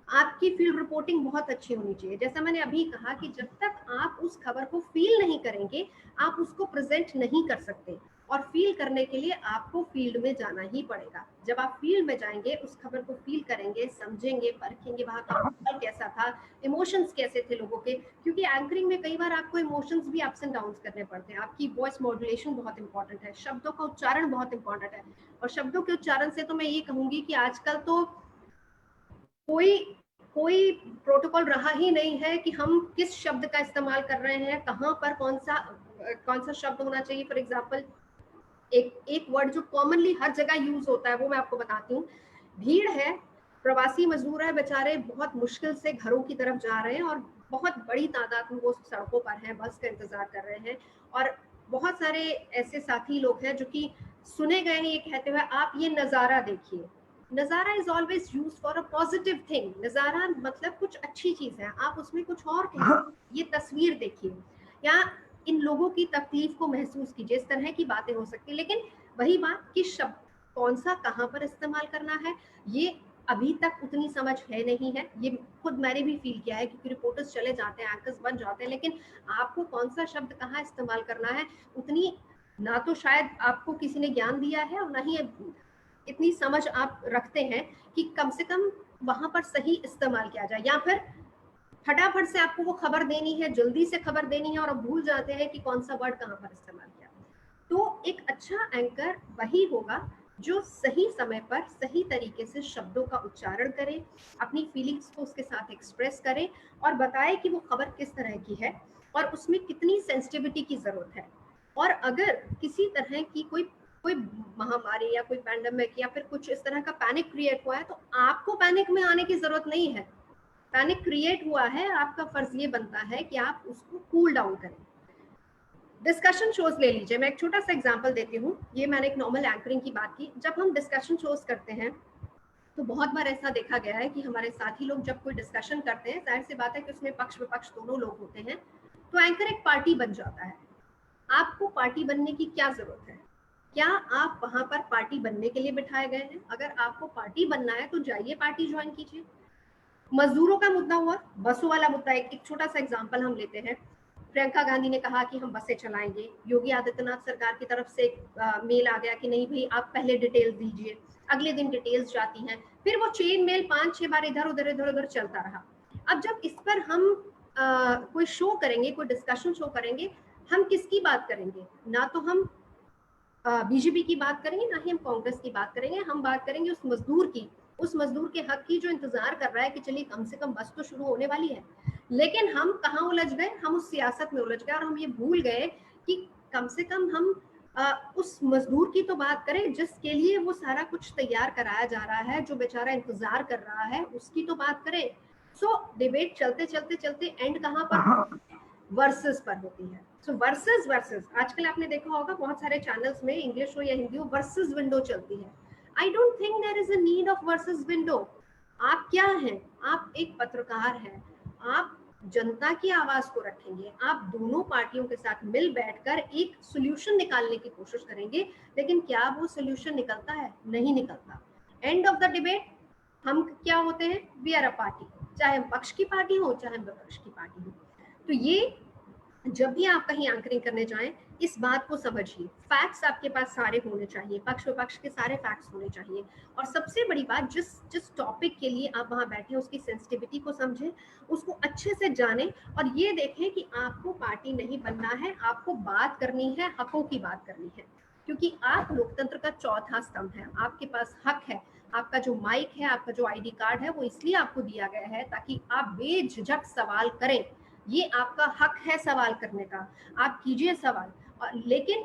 आपकी फील्ड रिपोर्टिंग बहुत अच्छी होनी चाहिए। जैसा मैंने अभी कहा कि जब तक आप उस खबर को फील नहीं करेंगे आप उसको प्रेजेंट नहीं कर सकते, और फील करने के लिए आपको फील्ड में जाना ही पड़ेगा। जब आप फील्ड में जाएंगे, उस खबर को फील करेंगे, समझेंगे, परखेंगे, वहां का माहौल कैसा था, इमोशंस कैसे थे लोगों के, क्योंकि एंकरिंग में कई बार आपको इमोशंस भी अप्स एंड डाउन्स करने पड़ते हैं। आपकी वॉइस मॉड्यूलेशन बहुत इंपॉर्टेंट है, शब्दों का उच्चारण बहुत इंपॉर्टेंट है। और शब्दों के उच्चारण से तो मैं ये कहूंगी कि आजकल तो कोई प्रोटोकॉल रहा ही नहीं है कि हम किस शब्द का इस्तेमाल कर रहे हैं, कहाँ पर कौन सा शब्द होना चाहिए। फॉर एग्जाम्पल, एक वर्ड जो कॉमनली हर जगह यूज होता है वो मैं आपको बताती हूँ। भीड़ है, प्रवासी मजदूर है बेचारे, बहुत मुश्किल से घरों की तरफ जा रहे हैं और बहुत बड़ी तादाद में वो सड़कों पर हैं, बस का इंतजार कर रहे हैं। और बहुत सारे ऐसे साथी लोग हैं जो कि सुने गए हैं ये कहते हुए, आप ये नजारा देखिए। नजारा is always use for a positive thing. नजारा मतलब कुछ अच्छी चीज है, आप उसमें कुछ और कहिए। ये तस्वीर देखिए, या इन लोगों की तकलीफ को महसूस कीजिए। इस तरह की बातें हो सकती है। लेकिन वही बात कि शब्द कौन सा कहाँ पर इस्तेमाल करना है, ये अभी तक उतनी समझ है नहीं है। ये खुद मैंने भी फील किया है, क्योंकि रिपोर्टर्स चले जाते हैं, एंकर्स बन जाते हैं, लेकिन आपको कौन सा शब्द कहाँ इस्तेमाल करना है उतनी ना तो शायद आपको किसी ने ज्ञान दिया है और ना ही इतनी समझ आप रखते हैं कि कम से कम वहां पर सही इस्तेमाल किया जाए। या फिर फटाफट से आपको वो खबर देनी है, जल्दी से खबर देनी है और आप भूल जाते हैं कि कौन सा वर्ड कहाँ पर इस्तेमाल किया। तो एक अच्छा एंकर वही होगा जो सही समय पर सही तरीके से शब्दों का उच्चारण करे, अपनी फीलिंग्स को उसके साथ एक्सप्रेस करे और बताए कि वो खबर किस तरह की है और उसमें कितनी सेंसिटिविटी की जरूरत है। और अगर किसी तरह की कोई महामारी या कोई पैंडेमिक या फिर कुछ इस तरह का पैनिक क्रिएट हुआ है, तो आपको पैनिक में आने की जरूरत नहीं है। पैनिक क्रिएट हुआ है, आपका फर्ज ये बनता है कि आप उसको कूल डाउन करें। डिस्कशन शोज ले लीजिए, मैं एक छोटा सा एग्जांपल देती हूँ। ये मैंने एक नॉर्मल एंकरिंग की बात की। जब हम डिस्कशन शोज करते हैं तो बहुत बार ऐसा देखा गया है कि हमारे साथी लोग जब कोई डिस्कशन करते हैं, जाहिर सी बात है कि उसमें पक्ष विपक्ष दोनों लोग होते हैं, तो एंकर एक पार्टी बन जाता है। आपको पार्टी बनने की क्या जरूरत है? क्या आप वहां पर पार्टी बनने के लिए बिठाए गए हैं? अगर आपको पार्टी बनना है तो जाइए पार्टी ज्वाइन कीजिए। मजदूरों का मुद्दा हुआ, बसों वाला मुद्दा, एक छोटा सा एग्जांपल हम लेते हैं। प्रियंका गांधी ने कहा कि हम बसें चलाएंगे, योगी आदित्यनाथ सरकार की तरफ से मेल आ गया कि नहीं भाई आप पहले डिटेल्स दीजिए, अगले दिन डिटेल्स जाती हैं, फिर वो चेन मेल 5-6 बार इधर उधर चलता रहा। अब जब इस पर हम कोई शो करेंगे, कोई डिस्कशन शो करेंगे, हम किसकी बात करेंगे? ना तो हम बीजेपी की बात करेंगे, ना ही हम कांग्रेस की बात करेंगे, हम बात करेंगे उस मजदूर की, उस मजदूर के हक की जो इंतजार कर रहा है कि चलिए कम से कम बस तो शुरू होने वाली है। लेकिन हम कहाँ उलझ गए? हम उस सियासत में उलझ गए और हम ये भूल गए कि कम से कम हम उस मजदूर की तो बात करें जिसके लिए वो सारा कुछ तैयार कराया जा रहा है, जो बेचारा इंतजार कर रहा है, उसकी तो बात करें। सो डिबेट चलते चलते चलते एंड कहाँ पर? वर्सेस पर होती है। सो वर्सेस आजकल आपने देखा होगा बहुत सारे चैनल्स में, इंग्लिश हो या हिंदी हो, वर्सेस विंडो चलती है। I don't think there is a need of versus window. आप क्या हैं? आप एक पत्रकार हैं, आप जनता की आवाज को रखेंगे, आप दोनों पार्टियों के साथ मिल बैठकर एक सोल्यूशन निकालने की कोशिश करेंगे, लेकिन क्या वो सोल्यूशन निकलता है? नहीं निकलता। एंड ऑफ द डिबेट हम क्या होते हैं? वी आर अ पार्टी, चाहे हम पक्ष की पार्टी हो चाहे हम विपक्ष की पार्टी हो। तो ये जब भी आप कहीं एंकरिंग करने जाएं, इस बात को समझिए, फैक्ट्स आपके पास सारे होने चाहिए, पक्ष विपक्ष के सारे फैक्ट्स होने चाहिए, और सबसे बड़ी बात, जिस टॉपिक के लिए आप वहां बैठे हैं उसकी सेंसिटिविटी को समझें, उसको अच्छे से जानें, और ये देखें कि आपको पार्टी नहीं बनना है, आपको बात करनी है, हकों की बात करनी है, क्योंकि आप लोकतंत्र का चौथा स्तंभ है। आपके पास हक है, आपका जो माइक है, आपका जो आईडी कार्ड है, वो इसलिए आपको दिया गया है ताकि आप बेझिझक सवाल करें। ये आपका हक है सवाल करने का, आप कीजिए सवाल, लेकिन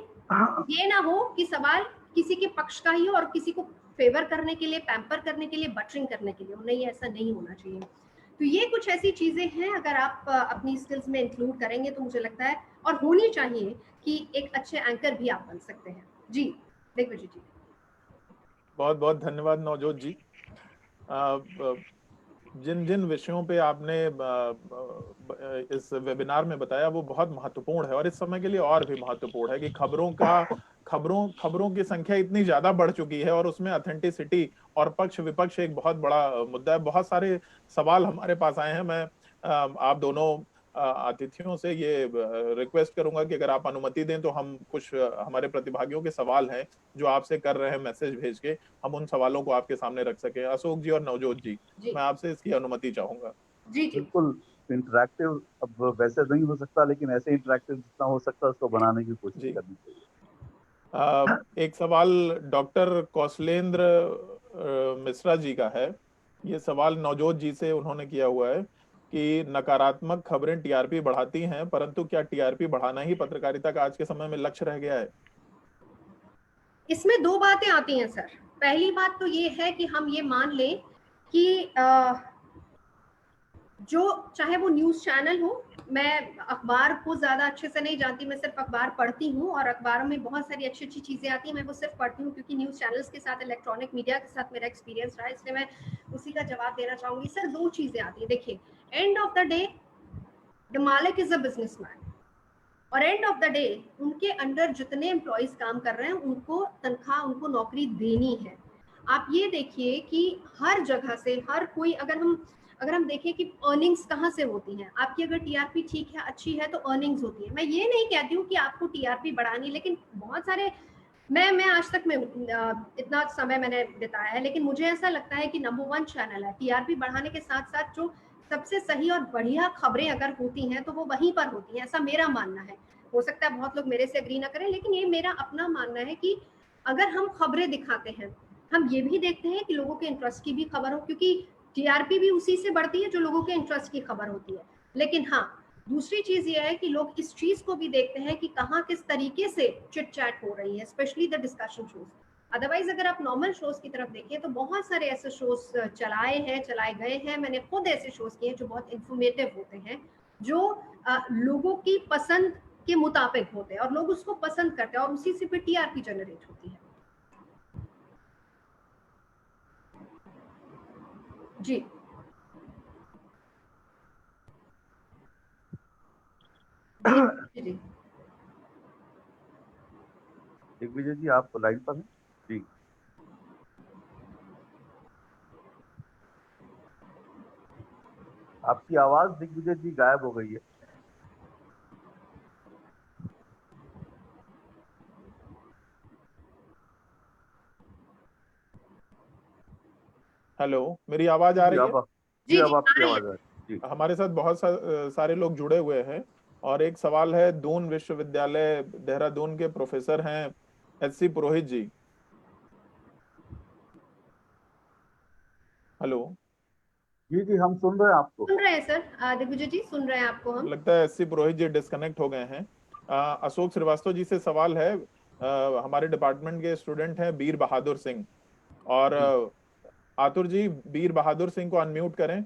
ये ना हो कि सवाल किसी के पक्ष का ही हो और किसी को फेवर करने के लिए, पैम्पर करने के लिए, बटरिंग करने के लिए हो। नहीं, ऐसा नहीं होना चाहिए। तो ये कुछ ऐसी चीजें हैं, अगर आप अपनी स्किल्स में इंक्लूड करेंगे तो मुझे लगता है, और होनी चाहिए, कि एक अच्छे एंकर भी आप बन सकते हैं। जी दिग्विजय जी। बहुत बहुत धन्यवाद नवजोत जी। जिन जिन विषयों पे आपने इस वेबिनार में बताया वो बहुत महत्वपूर्ण है, और इस समय के लिए और भी महत्वपूर्ण है कि खबरों की संख्या इतनी ज्यादा बढ़ चुकी है, और उसमें ऑथेंटिसिटी और पक्ष विपक्ष एक बहुत बड़ा मुद्दा है। बहुत सारे सवाल हमारे पास आए हैं। मैं आप दोनों अतिथियों से ये रिक्वेस्ट करूंगा कि अगर आप अनुमति दें तो हम कुछ हमारे प्रतिभागियों के सवाल हैं जो आपसे कर रहे हैं मैसेज भेज के, हम उन सवालों को आपके सामने रख सकें। अशोक जी और नवजोत जी, मैं आपसे इसकी अनुमति चाहूंगा। जी जी बिल्कुल। इंटरैक्टिव अब वैसे नहीं हो सकता, लेकिन ऐसे इंटरैक्टिव जितना हो सकता है उसको बनाने की कोशिश जी, करनी चाहिए। एक सवाल डॉक्टर कौशलेंद्र मिश्रा जी का है। ये सवाल नवजोत जी से उन्होंने किया हुआ है कि नकारात्मक खबरें टीआरपी बढ़ाती हैं, परंतु क्या टीआरपी बढ़ाना ही पत्रकारिता का आज के समय में लक्ष्य रह गया है? इसमें दो बातें आती हैं सर। पहली बात तो ये है कि हम ये मान लें कि जो चाहे वो न्यूज चैनल हो, मैं अखबार को ज्यादा अच्छे से नहीं जानती, मैं सिर्फ अखबार पढ़ती हूँ, और अखबारों में बहुत सारी अच्छी अच्छी चीजें आती हैं, मैं वो सिर्फ पढ़ती हूँ क्योंकि न्यूज चैनल्स के साथ, इलेक्ट्रॉनिक मीडिया के साथ मेरा एक्सपीरियंस रहा है, इसलिए मैं उसी का जवाब देना चाहूंगी। सर दो चीजें आती है, देखिए, end of the day the मालिक इज अ बिजनेसमैन, और एंड ऑफ द डे उनके अंडर जितने एम्प्लॉयज काम कर रहे हैं उनको तनख्वाह, उनको नौकरी देनी है। आप ये देखिए कि हर जगह से हर कोई, अगर हम देखें कि अर्निंग्स कहाँ से होती हैं, आपकी अगर टीआरपी ठीक है, अच्छी है, तो अर्निंग्स होती है। मैं ये नहीं कहती हूँ कि आपको टीआरपी बढ़ानी, लेकिन बहुत सारे, मैं आज तक में इतना समय मैंने बिताया है, लेकिन मुझे ऐसा लगता है कि नंबर 1 चैनल है। टीआरपी बढ़ाने के साथ साथ जो सबसे सही और बढ़िया खबरें अगर होती हैं तो वो वहीं पर होती हैं, ऐसा मेरा मानना है। हो सकता है बहुत लोग मेरे से एग्री ना करें, लेकिन ये मेरा अपना मानना है कि अगर हम खबरें दिखाते हैं, हम ये भी देखते हैं कि लोगों के इंटरेस्ट की भी खबर हो, क्योंकि टीआरपी भी उसी से बढ़ती है जो लोगों के इंटरेस्ट की खबर होती है। लेकिन हाँ, दूसरी चीज ये है कि लोग इस चीज को भी देखते हैं कि कहाँ किस तरीके से चिट चैट हो रही है, specially the discussion shows. Otherwise अगर आप नॉर्मल शोज की तरफ देखें तो बहुत सारे ऐसे शोज चलाए गए हैं, मैंने खुद ऐसे शोज किए जो बहुत इंफॉर्मेटिव होते हैं, जो लोगों की पसंद के मुताबिक होते हैं और लोग उसको पसंद करते हैं, और उसी से फिर टीआरपी जनरेट होती है। जी जी जी। दिग्विजय जी, आप लाइन पर हैं? जी। आपकी आवाज दिग्विजय जी गायब हो गई है। हेलो, मेरी आवाज आ जी रही अब है? जी जी अब जी आ आपकी रही है। आवाज आ रही है जी। हमारे साथ बहुत सारे लोग जुड़े हुए हैं और एक सवाल है दून विश्वविद्यालय देहरादून के प्रोफेसर हैं एचसी पुरोहित जी। हेलो। जी जी हम सुन रहे हैं आपको। सुन रहे हैं सर, दिग्विजय जी सुन रहे हैं आपको हम। लगता है एचसी पुरोहित जी डिस्कनेक्ट हो गए हैं। अशोक श्रीवास्तव जी से सवाल है। हमारे डिपार्टमेंट के स्टूडेंट हैं बीर बहादुर सिंह और जी आतुर जी, बीर बहादुर सिंह को अनम्यूट करें।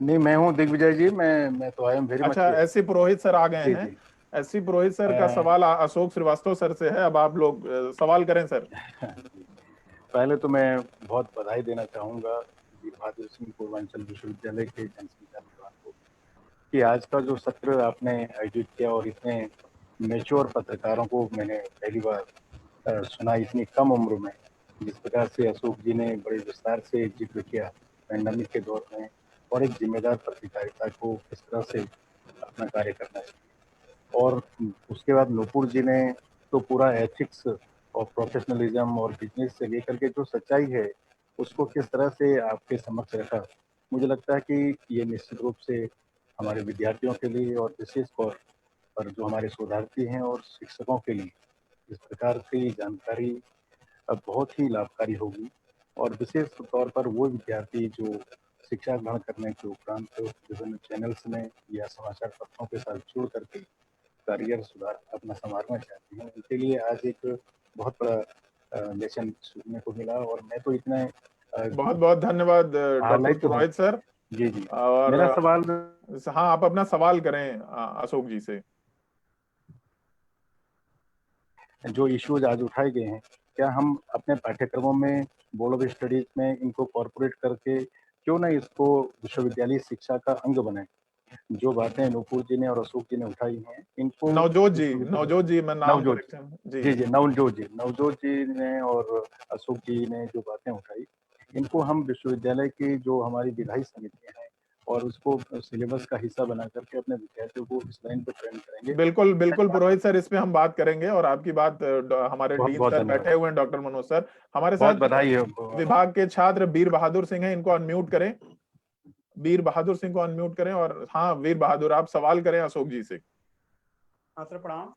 नहीं, मैं हूँ दिग्विजय जी। मैं तो आई एम वेरी मच अच्छा, हियर। एससी पुरोहित सर आ गए जी हैं। जी। एससी पुरोहित सर का अ, सवाल अशोक श्रीवास्तव सर से है। अब आप लोग सवाल करें सर। पहले तो मैं बहुत बधाई देना चाहूँगा वीर बहादुर सिंह पूर्वांचल विश्वविद्यालय के जनसंचार विभाग को कि आज का जो सत्र आपने आयोजित किया और इतने मेच्योर पत्रकारों को मैंने पहली बार सुना इतनी कम उम्र में। जिस प्रकार से अशोक जी ने बड़े विस्तार से जिक्र किया पैंडेमिक के दौर में और एक जिम्मेदार पत्रकारिता को किस तरह से अपना कार्य करना चाहिए। और उसके बाद नूपुर जी ने तो पूरा एथिक्स और प्रोफेशनलिज्म और बिजनेस से लेकर के जो सच्चाई है उसको किस तरह से आपके समक्ष रखा। मुझे लगता है कि ये निश्चित रूप से हमारे विद्यार्थियों के लिए और विशेष तौर पर जो हमारे शोधार्थी हैं और शिक्षकों के लिए इस प्रकार की जानकारी बहुत ही लाभकारी होगी। और विशेष तौर पर वो विद्यार्थी जो शिक्षा ग्रहण करने के उपरांत विभिन्न चैनल्स में या समाचार पत्रों के साथ जुड़ करके करियर सुधार अपना संवारना चाहते हैं, उनके लिए आज एक बहुत बड़ा लेसन सीखने को मिला। और मैं तो इतना बहुत बहुत धन्यवाद डॉक्टर हाईलाइट हूँ। पुरोहित सर। जी जी। और मेरा सवाल हाँ, आप अपना सवाल करें अशोक जी से। जो इश्यूज आज उठाए गए हैं, क्या हम अपने पाठ्यक्रमों में बोर्ड ऑफ स्टडीज में इनको कॉर्पोरेट करके क्यों ना इसको विश्वविद्यालय शिक्षा का अंग बनाएं। जो बातें नूपुर जी ने और अशोक जी ने उठाई हैं इनको विश्वविद्यालय नवजोत जी, मैं नाम नवजोत करेक्शन जी। जी जी नवजोत जी ने और अशोक जी ने जो बातें उठाई इनको हम विश्वविद्यालय की जो हमारी विधायी समितियां हैं और उसको सिलेबस का हिस्सा बना करके अपने विद्यार्थियों को इस लाइन पर ट्रेन करेंगे। बिल्कुल बिल्कुल पुरोहित सर, इस पे हम बात करेंगे और आपकी बात हमारे बहुत डीन बहुत सर धन्यवाद। बैठे हुए हैं, डॉक्टर मनोज सर हमारे बहुत साथ। बधाई है। विभाग के छात्र बीर बहादुर सिंह हैं, इनको अनम्यूट करें। वीर बहादुर सिंह को अनम्यूट करें। और हाँ, वीर बहादुर, आप सवाल करें अशोक जी से। हाँ सर प्रणाम।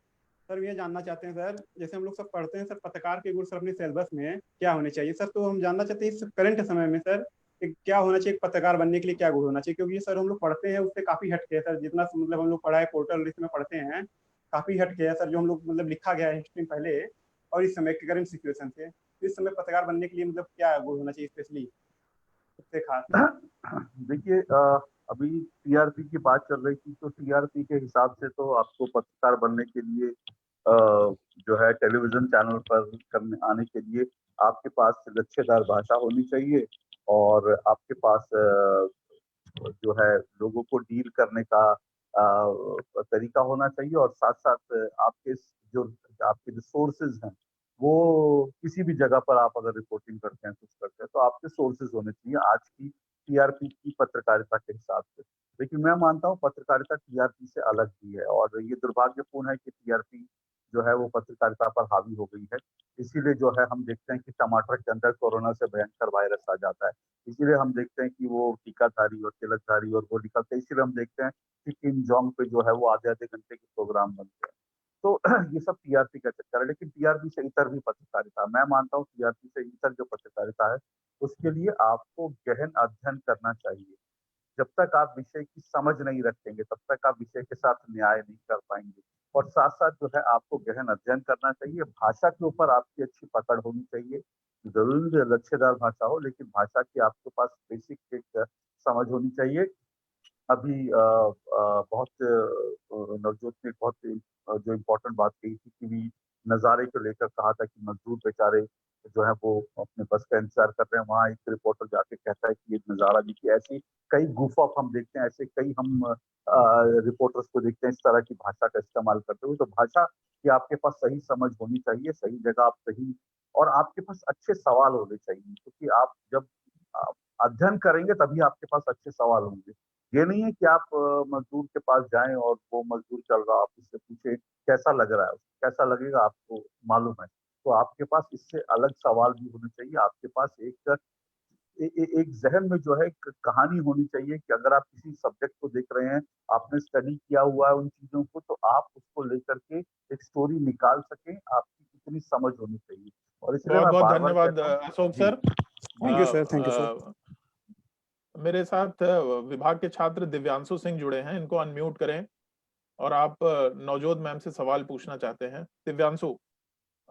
सर ये जानना चाहते हैं सर, जैसे हम लोग सब पढ़ते हैं सर पत्रकार के गुण सर अपने सिलेबस में क्या होने चाहिए सर, तो हम जानना चाहते हैं इस करंट समय में सर क्या होना चाहिए, पत्रकार बनने के लिए क्या गुण होना चाहिए, क्योंकि ये सर हम लोग पढ़ते हैं उससे काफी हटके है सर, जितना मतलब हम लोग पढ़ा है पोर्टल लिस्ट में पढ़ते हैं काफी हटके है सर, जो हम लोग मतलब लिखा गया है हिस्ट्री में पहले और इस समय के करंट सिचुएशन से। तो इस समय पत्रकार बनने के लिए मतलब क्या गुण होना चाहिए स्पेशली सबसे खास। देखिए अभी टीआरपी की बात चल रही थी तो टीआरपी के हिसाब से तो आपको पत्रकार बनने के लिए जो है टेलीविजन चैनल पर करने आने के लिए आपके पास लच्छेदार भाषा होनी चाहिए और आपके पास जो है लोगों को डील करने का तरीका होना चाहिए और साथ साथ जो आपके जो सोर्सेज हैं वो किसी भी जगह पर आप अगर रिपोर्टिंग करते हैं कुछ करते हैं तो आपके सोर्सेज होने चाहिए आज की टीआरपी की पत्रकारिता के हिसाब से। लेकिन मैं मानता हूँ पत्रकारिता टीआरपी से अलग भी है और ये दुर्भाग्यपूर्ण है कि टीआरपी जो है वो पत्रकारिता पर हावी हो गई है। इसीलिए जो है हम देखते हैं कि टमाटर के अंदर कोरोना से भयंकर वायरस आ जाता है। इसीलिए हम देखते हैं कि वो टीकाधारी और तिलकधारी और वो निकलते हैं। इसीलिए हम देखते हैं कि किम जोंग पे जो है वो आधे आधे घंटे के प्रोग्राम बनते हैं। तो ये सब टीआरपी का चक्कर है। लेकिन टीआरपी से इतर भी पत्रकारिता, मैं मानता हूँ टीआरपी से इतर जो पत्रकारिता है उसके लिए आपको गहन अध्ययन करना चाहिए। जब तक आप विषय की समझ नहीं रखेंगे तब तक आप विषय के साथ न्याय नहीं कर पाएंगे। और साथ साथ जो है आपको गहन अध्ययन करना चाहिए। भाषा के ऊपर आपकी अच्छी पकड़ होनी चाहिए। जरूरी लच्छेदार भाषा हो लेकिन भाषा की आपके पास बेसिक एक समझ होनी चाहिए। अभी बहुत नवजोत ने बहुत जो इम्पोर्टेंट बात कही थी कि भी नज़ारे को लेकर कहा था कि मजदूर बेचारे जो है वो अपने बस का इंतजार कर रहे हैं। वहाँ एक रिपोर्टर जाके कहता है कि ये नज़ारा देखिए। ऐसी कई goof ऑफ हम देखते हैं, ऐसे कई हम रिपोर्टर्स को देखते हैं इस तरह की भाषा का इस्तेमाल करते हुए। तो भाषा की आपके पास सही समझ होनी चाहिए, सही जगह आप सही और आपके पास अच्छे सवाल होने चाहिए क्योंकि आप जब अध्ययन करेंगे तभी आपके पास अच्छे सवाल होंगे। ये नहीं है कि आप मजदूर के पास जाएं और वो मजदूर चल रहा, आप उससे पूछे कैसा लग रहा है, कैसा लगेगा आपको मालूम है। तो आपके पास इससे अलग सवाल भी होने चाहिए। आपके पास एक जहन में जो है एक कहानी होनी चाहिए कि अगर आप किसी सब्जेक्ट को देख रहे हैं, आपने स्टडी किया हुआ है उन चीजों को, तो आप उसको लेकर के एक स्टोरी निकाल सकें, आपकी इतनी समझ होनी चाहिए। और इसलिए बहुत मैं बहुत बार बार धन्यवाद कहता हूँ Ashok ji, sir. Thank you sir, thank you sir. मेरे साथ विभाग के छात्र दिव्यांशु सिंह जुड़े हैं, इनको अनम्यूट करें और आप नवजोत मैम से सवाल पूछना चाहते हैं। दिव्यांशु,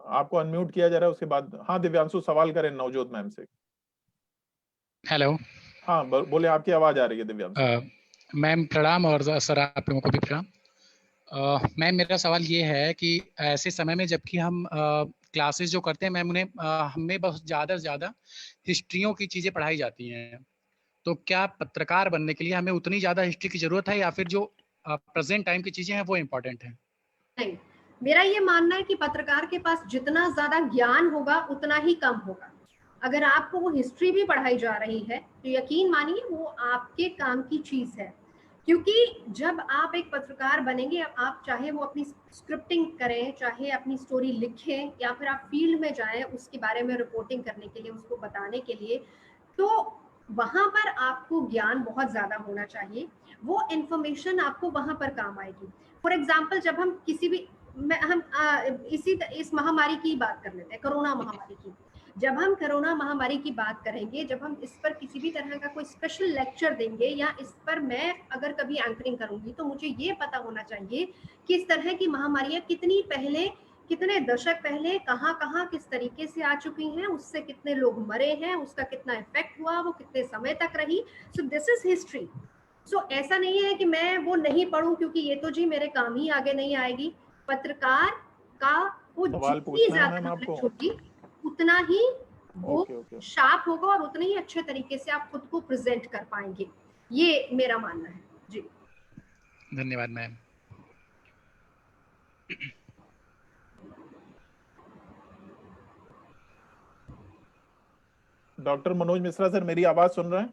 आपको अनम्यूट किया जा रहा है, उसके बाद हाँ दिव्यांशु सवाल करें नवजोत मैम से। हेलो। हाँ बोले, आपकी आवाज आ रही है दिव्यांशु। मैम प्रणाम, और सर आप लोगों को भी प्रणाम। मैम मेरा सवाल ये है कि ऐसे समय में जबकि हम क्लासेस जो करते हैं मैम, उन्हें हमें बहुत ज़्यादा से ज़्यादा हिस्ट्रियों की चीज़ें पढ़ाई जाती हैं, तो क्या पत्रकार बनने के लिए हमें उतनी ज़्यादा हिस्ट्री की ज़रूरत है, या फिर जो प्रेजेंट टाइम की चीज़ें हैं वो इम्पोर्टेंट हैं? नहीं, मेरा ये मानना है कि पत्रकार के पास जितना ज्यादा ज्ञान होगा उतना ही कम होगा। अगर आपको वो हिस्ट्री भी पढ़ाई जा रही है तो यकीन मानिए वो आपके काम की चीज है, क्योंकि जब आप एक पत्रकार बनेंगे, आप चाहे वो अपनी स्क्रिप्टिंग करें, चाहे अपनी स्टोरी लिखें, या फिर आप फील्ड में जाएं उसके बारे में रिपोर्टिंग करने के लिए, उसको बताने के लिए, तो वहां पर आपको ज्ञान बहुत ज्यादा होना चाहिए। वो इंफॉर्मेशन आपको वहां पर काम आएगी। फॉर एग्जाम्पल, जब हम किसी भी इस महामारी की बात कर लेते हैं, कोरोना महामारी की। जब हम कोरोना महामारी की बात करेंगे, जब हम इस पर किसी भी तरह का कोई स्पेशल लेक्चर देंगे, या इस पर मैं अगर कभी एंकरिंग करूंगी, तो मुझे ये पता होना चाहिए कि इस तरह की महामारियां कितनी पहले, कितने दशक पहले, कहाँ कहाँ किस तरीके से आ चुकी हैं, उससे कितने लोग मरे हैं, उसका कितना इफेक्ट हुआ, वो कितने समय तक रही। So this is history. So ऐसा नहीं है कि मैं वो नहीं पढ़ूं क्योंकि ये तो जी मेरे काम ही आगे नहीं आएगी। पत्रकार का वो सवाल जितनी पूछना है ज्यादा मैम नॉलेज आपको? होगी उतना ही वो ओके। शार्प होगा, और उतने ही अच्छे तरीके से आप खुद को प्रेजेंट कर पाएंगे। ये मेरा मानना है जी। धन्यवाद ma'am. Doctor Manoj Mishra sir, मेरी आवाज सुन रहे हैं?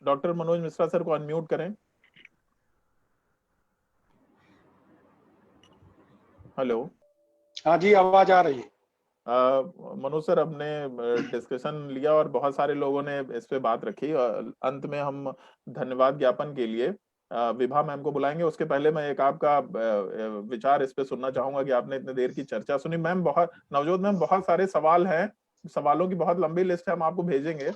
डॉक्टर मनोज मिश्रा सर को अनम्यूट करें। हेलो। हाँ जी, आवाज आ रही है। मनोज सर, हमने डिस्कशन लिया और बहुत सारे लोगों ने इस पे बात रखी। अंत में हम धन्यवाद ज्ञापन के लिए विभा मैम को बुलाएंगे। उसके पहले मैं एक आपका विचार इस पे सुनना चाहूंगा कि आपने इतने देर की चर्चा सुनी। मैम बहुत, नवजोत मैम बहुत सारे सवाल हैं, सवालों की बहुत लंबी लिस्ट है, हम आपको भेजेंगे।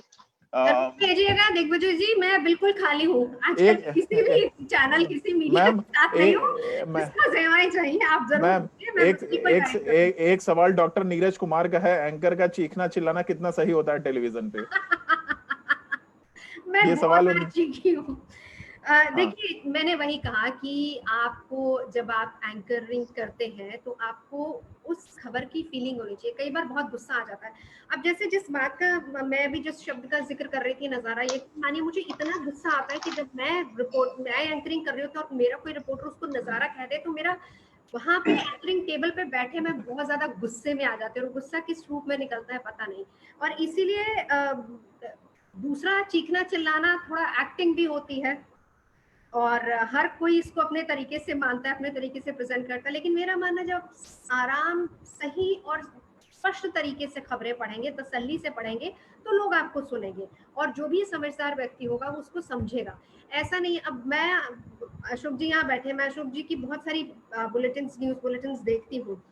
भेजिएगा दिग्विजय जी, मैं बिल्कुल खाली हूँ आजकल, किसी भी चैनल, किसी मीडिया के साथ नहीं हूँ, जिसका सेवाएं चाहिए आप जरूर। मैम एक सवाल डॉक्टर नीरज कुमार का है, एंकर का चीखना चिल्लाना कितना सही होता है टेलीविजन पे? मैं ये बहुत सवाल बार चीखी हूँ। देखिए, मैंने वही कहा कि आपको जब आप एंकरिंग करते हैं तो आपको उस खबर की फीलिंग होनी चाहिए। कई बार बहुत गुस्सा आ जाता है। अब जैसे जिस बात का, मैं भी जिस शब्द का जिक्र कर रही थी, नजारा, ये मानिए मुझे इतना गुस्सा आता है कि जब मैं एंकरिंग कर रही होती हूँ और मेरा कोई रिपोर्टर उसको नजारा कह दे, तो मेरा वहां पे एंकरिंग टेबल पे बैठे मैं बहुत ज्यादा गुस्से में आ जाती हूँ, और गुस्सा किस रूप में निकलता है पता नहीं। और इसीलिए दूसरा, चीखना चिल्लाना थोड़ा एक्टिंग भी होती है, और हर कोई इसको अपने तरीके से मानता है, अपने तरीके से प्रेजेंट करता है। लेकिन मेरा मानना है, जब आराम, सही और स्पष्ट तरीके से खबरें पढ़ेंगे, तसल्ली से पढ़ेंगे, तो लोग आपको सुनेंगे, और जो भी समझदार व्यक्ति होगा वो उसको समझेगा। ऐसा नहीं, अब मैं, अशोक जी यहाँ बैठे, मैं अशोक जी की बहुत सारी बुलेटिन्स, न्यूज बुलेटिन्स देखती हूँ।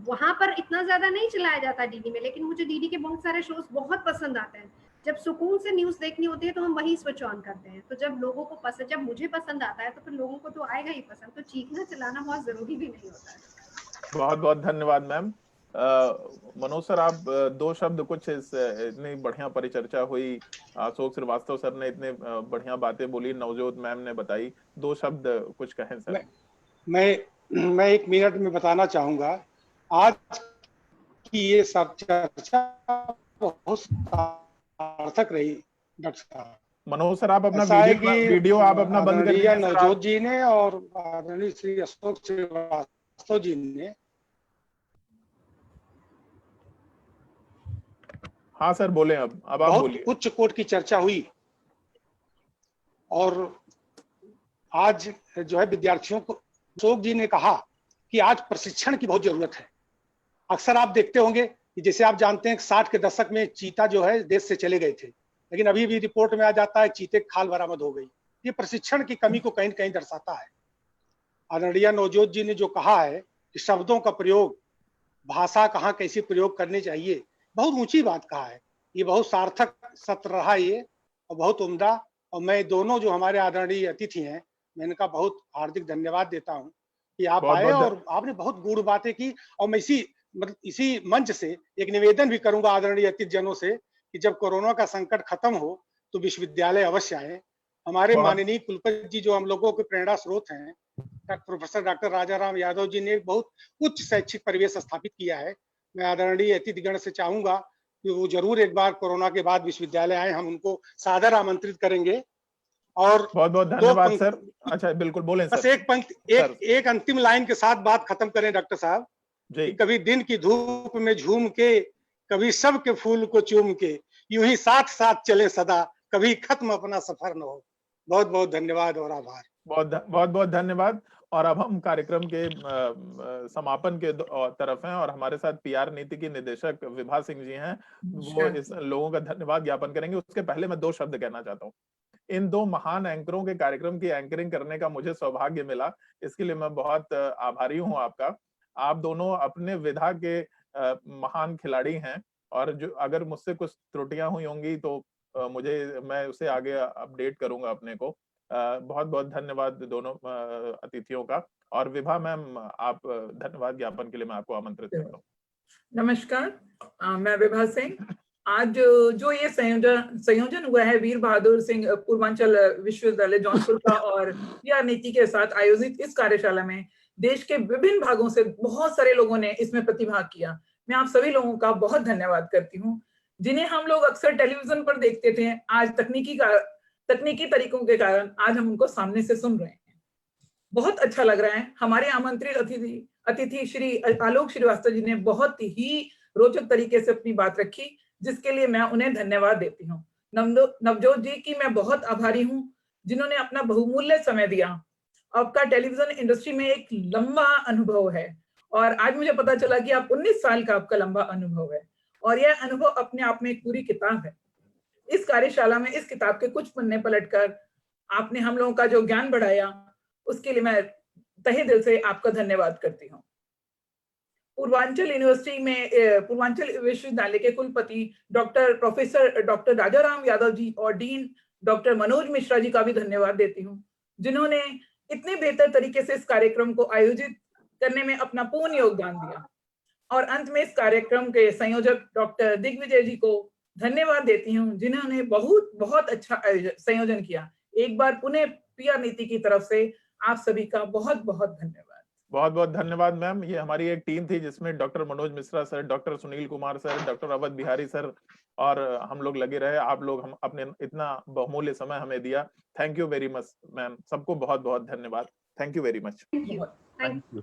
वहां पर इतना ज्यादा नहीं चलाया जाता डीडी में, लेकिन मुझे डीडी के बहुत सारे शोज बहुत पसंद आते हैं। जब सुकून से न्यूज देखनी होती है तो हम वही स्विच ऑन करते हैं। तो जब लोगों को पसंद, जब मुझे पसंद आता है तो फिर लोगों को तो आएगा ही पसंद। तो चीखना चिल्लाना बहुत जरूरी भी नहीं होता है। बहुत बहुत धन्यवाद मैम। मनोज सर, आप दो शब्द कुछ, इतनी बढ़िया परिचर्चा हुई, अशोक श्रीवास्तव सर ने इतने बढ़िया बातें बोली, नवजोत मैम ने बताई, दो शब्द कुछ कहें सर। मैं 1 मिनट में बताना चाहूंगा। आज की ये सब चर्चा बहुत सार्थक रही डॉक्टर साहब। मनोज सर, आप अपना ऐसा है वीडियो आप अपना बंद कर दीजिए। नवजोत जी ने और आदरणीय श्री अशोक श्रीवास्तव जी ने, हाँ सर बोले, अब आप बोलिए। बहुत उच्च कोट की चर्चा हुई, और आज जो है विद्यार्थियों को, अशोक जी ने कहा कि आज प्रशिक्षण की बहुत जरूरत है। अक्सर आप देखते होंगे कि जैसे आप जानते हैं 60 के दशक में चीता जो है देश से चले गए थे, लेकिन अभी भी रिपोर्ट में आ जाता है चीते खाल बरामद हो गई। ये प्रशिक्षण की कमी को कहीं न कहीं दर्शाता है। आदरणीय नवजोत जी ने जो कहा है कि शब्दों का प्रयोग, भाषा कहाँ कैसे प्रयोग करनी चाहिए, बहुत ऊंची बात कहा है। ये बहुत सार्थक सत्र रहा ये, और बहुत उम्दा। और मैं दोनों जो हमारे आदरणीय अतिथि हैं, मैं इनका बहुत हार्दिक धन्यवाद देता हूँ कि आप बहुत आए बहुत और आपने बहुत गूढ़ बातें की। और मैं इसी मंच से एक निवेदन भी करूंगा आदरणीय अतिथि जनों से कि जब कोरोना का संकट खत्म हो तो विश्वविद्यालय अवश्य आए। हमारे बहुत माननीय कुलपति जी जो हम लोगों के प्रेरणा स्रोत हैं, प्रोफेसर डॉक्टर राजाराम यादव जी ने एक बहुत उच्च शैक्षिक परिवेश स्थापित किया है। मैं आदरणीय अतिथिगण से चाहूंगा कि वो जरूर एक बार कोरोना के बाद विश्वविद्यालय आए, हम उनको सादर आमंत्रित करेंगे। और बहुत बहुत दो धन्यवाद पंक्ति, सर। अच्छा बिल्कुल बोलें बस सर। एक पंक्ति, एक अंतिम लाइन के साथ बात खत्म करें डॉक्टर साहब जी कि कभी दिन की धूप में झूम के, कभी सबके फूल को चूम के, यूं ही साथ साथ चले सदा, कभी खत्म अपना सफर न हो। बहुत बहुत धन्यवाद और आभार। बहुत बहुत धन्यवाद। और अब हम कार्यक्रम के समापन के तरफ हैं और हमारे साथ पीआर नीति की निदेशक विभा सिंह जी हैं, वो इस लोगों का धन्यवाद ज्ञापन करेंगे। उसके पहले मैं 2 शब्द कहना चाहता हूँ। इन 2 महान एंकरों के कार्यक्रम की एंकरिंग करने का मुझे सौभाग्य मिला, इसके लिए मैं बहुत आभारी हूँ आपका। आप दोनों अपने विधा के महान खिलाड़ी हैं, और जो अगर मुझसे कुछ त्रुटियां हुई होंगी तो मैं उसे आगे अपडेट करूंगा अपने को। बहुत बहुत धन्यवाद दोनों अतिथियों का। और विभा मैम, आप धन्यवाद ज्ञापन के लिए मैं आपको आमंत्रित करता हूँ। नमस्कार, मैं विभा सिंह। आज जो ये संयोजन हुआ है वीर बहादुर सिंह पूर्वांचल विश्वविद्यालय जौनपुर का और पीआर नीति के साथ आयोजित इस कार्यशाला में देश के विभिन्न भागों से बहुत सारे लोगों ने इसमें प्रतिभाग किया। मैं आप सभी लोगों का बहुत धन्यवाद करती हूँ, जिन्हें हम लोग अक्सर टेलीविजन पर देखते थे। आज तकनीकी तरीकों के कारण आज हम उनको सामने से सुन रहे हैं। बहुत अच्छा लग रहा है। हमारे आमंत्रित अतिथि श्री आलोक श्रीवास्तव जी ने बहुत ही रोचक तरीके से अपनी बात रखी, जिसके लिए मैं उन्हें धन्यवाद देती हूँ। नवजोत जी की मैं बहुत आभारी हूँ, जिन्होंने अपना बहुमूल्य समय दिया। आपका टेलीविजन इंडस्ट्री में एक लंबा अनुभव है, और आज मुझे पता चला कि आप 19 साल का आपका लंबा अनुभव है, और यह अनुभव अपने आप में एक पूरी किताब है। इस कार्यशाला में इस किताब के कुछ पन्ने पलटकर आपने हम लोगों का जो ज्ञान बढ़ाया, उसके लिए मैं तहे दिल से आपका धन्यवाद करती हूँ। पूर्वांचल विश्वविद्यालय के कुलपति प्रोफेसर डॉक्टर राजाराम यादव जी और डीन डॉक्टर मनोज मिश्रा जी का भी धन्यवाद देती हूँ, जिन्होंने इतने बेहतर तरीके से इस कार्यक्रम को आयोजित करने में अपना पूर्ण योगदान दिया। और अंत में इस कार्यक्रम के संयोजक डॉक्टर दिग्विजय जी को धन्यवाद देती हूँ, जिन्होंने बहुत अच्छा संयोजन किया। एक बार पुनः पीआर नीति की तरफ से आप सभी का बहुत बहुत धन्यवाद। बहुत बहुत धन्यवाद मैम। ये हमारी एक टीम थी जिसमें doctor Manoj Mishra sir, doctor Sunil Kumar sir, doctor Awadh Bihari sir और हम लोग लगे रहे। आप लोग हम अपने इतना बहुमूल्य समय हमें दिया। Thank you very much ma'am. सबको बहुत बहुत धन्यवाद। Thank you very much. Thank you.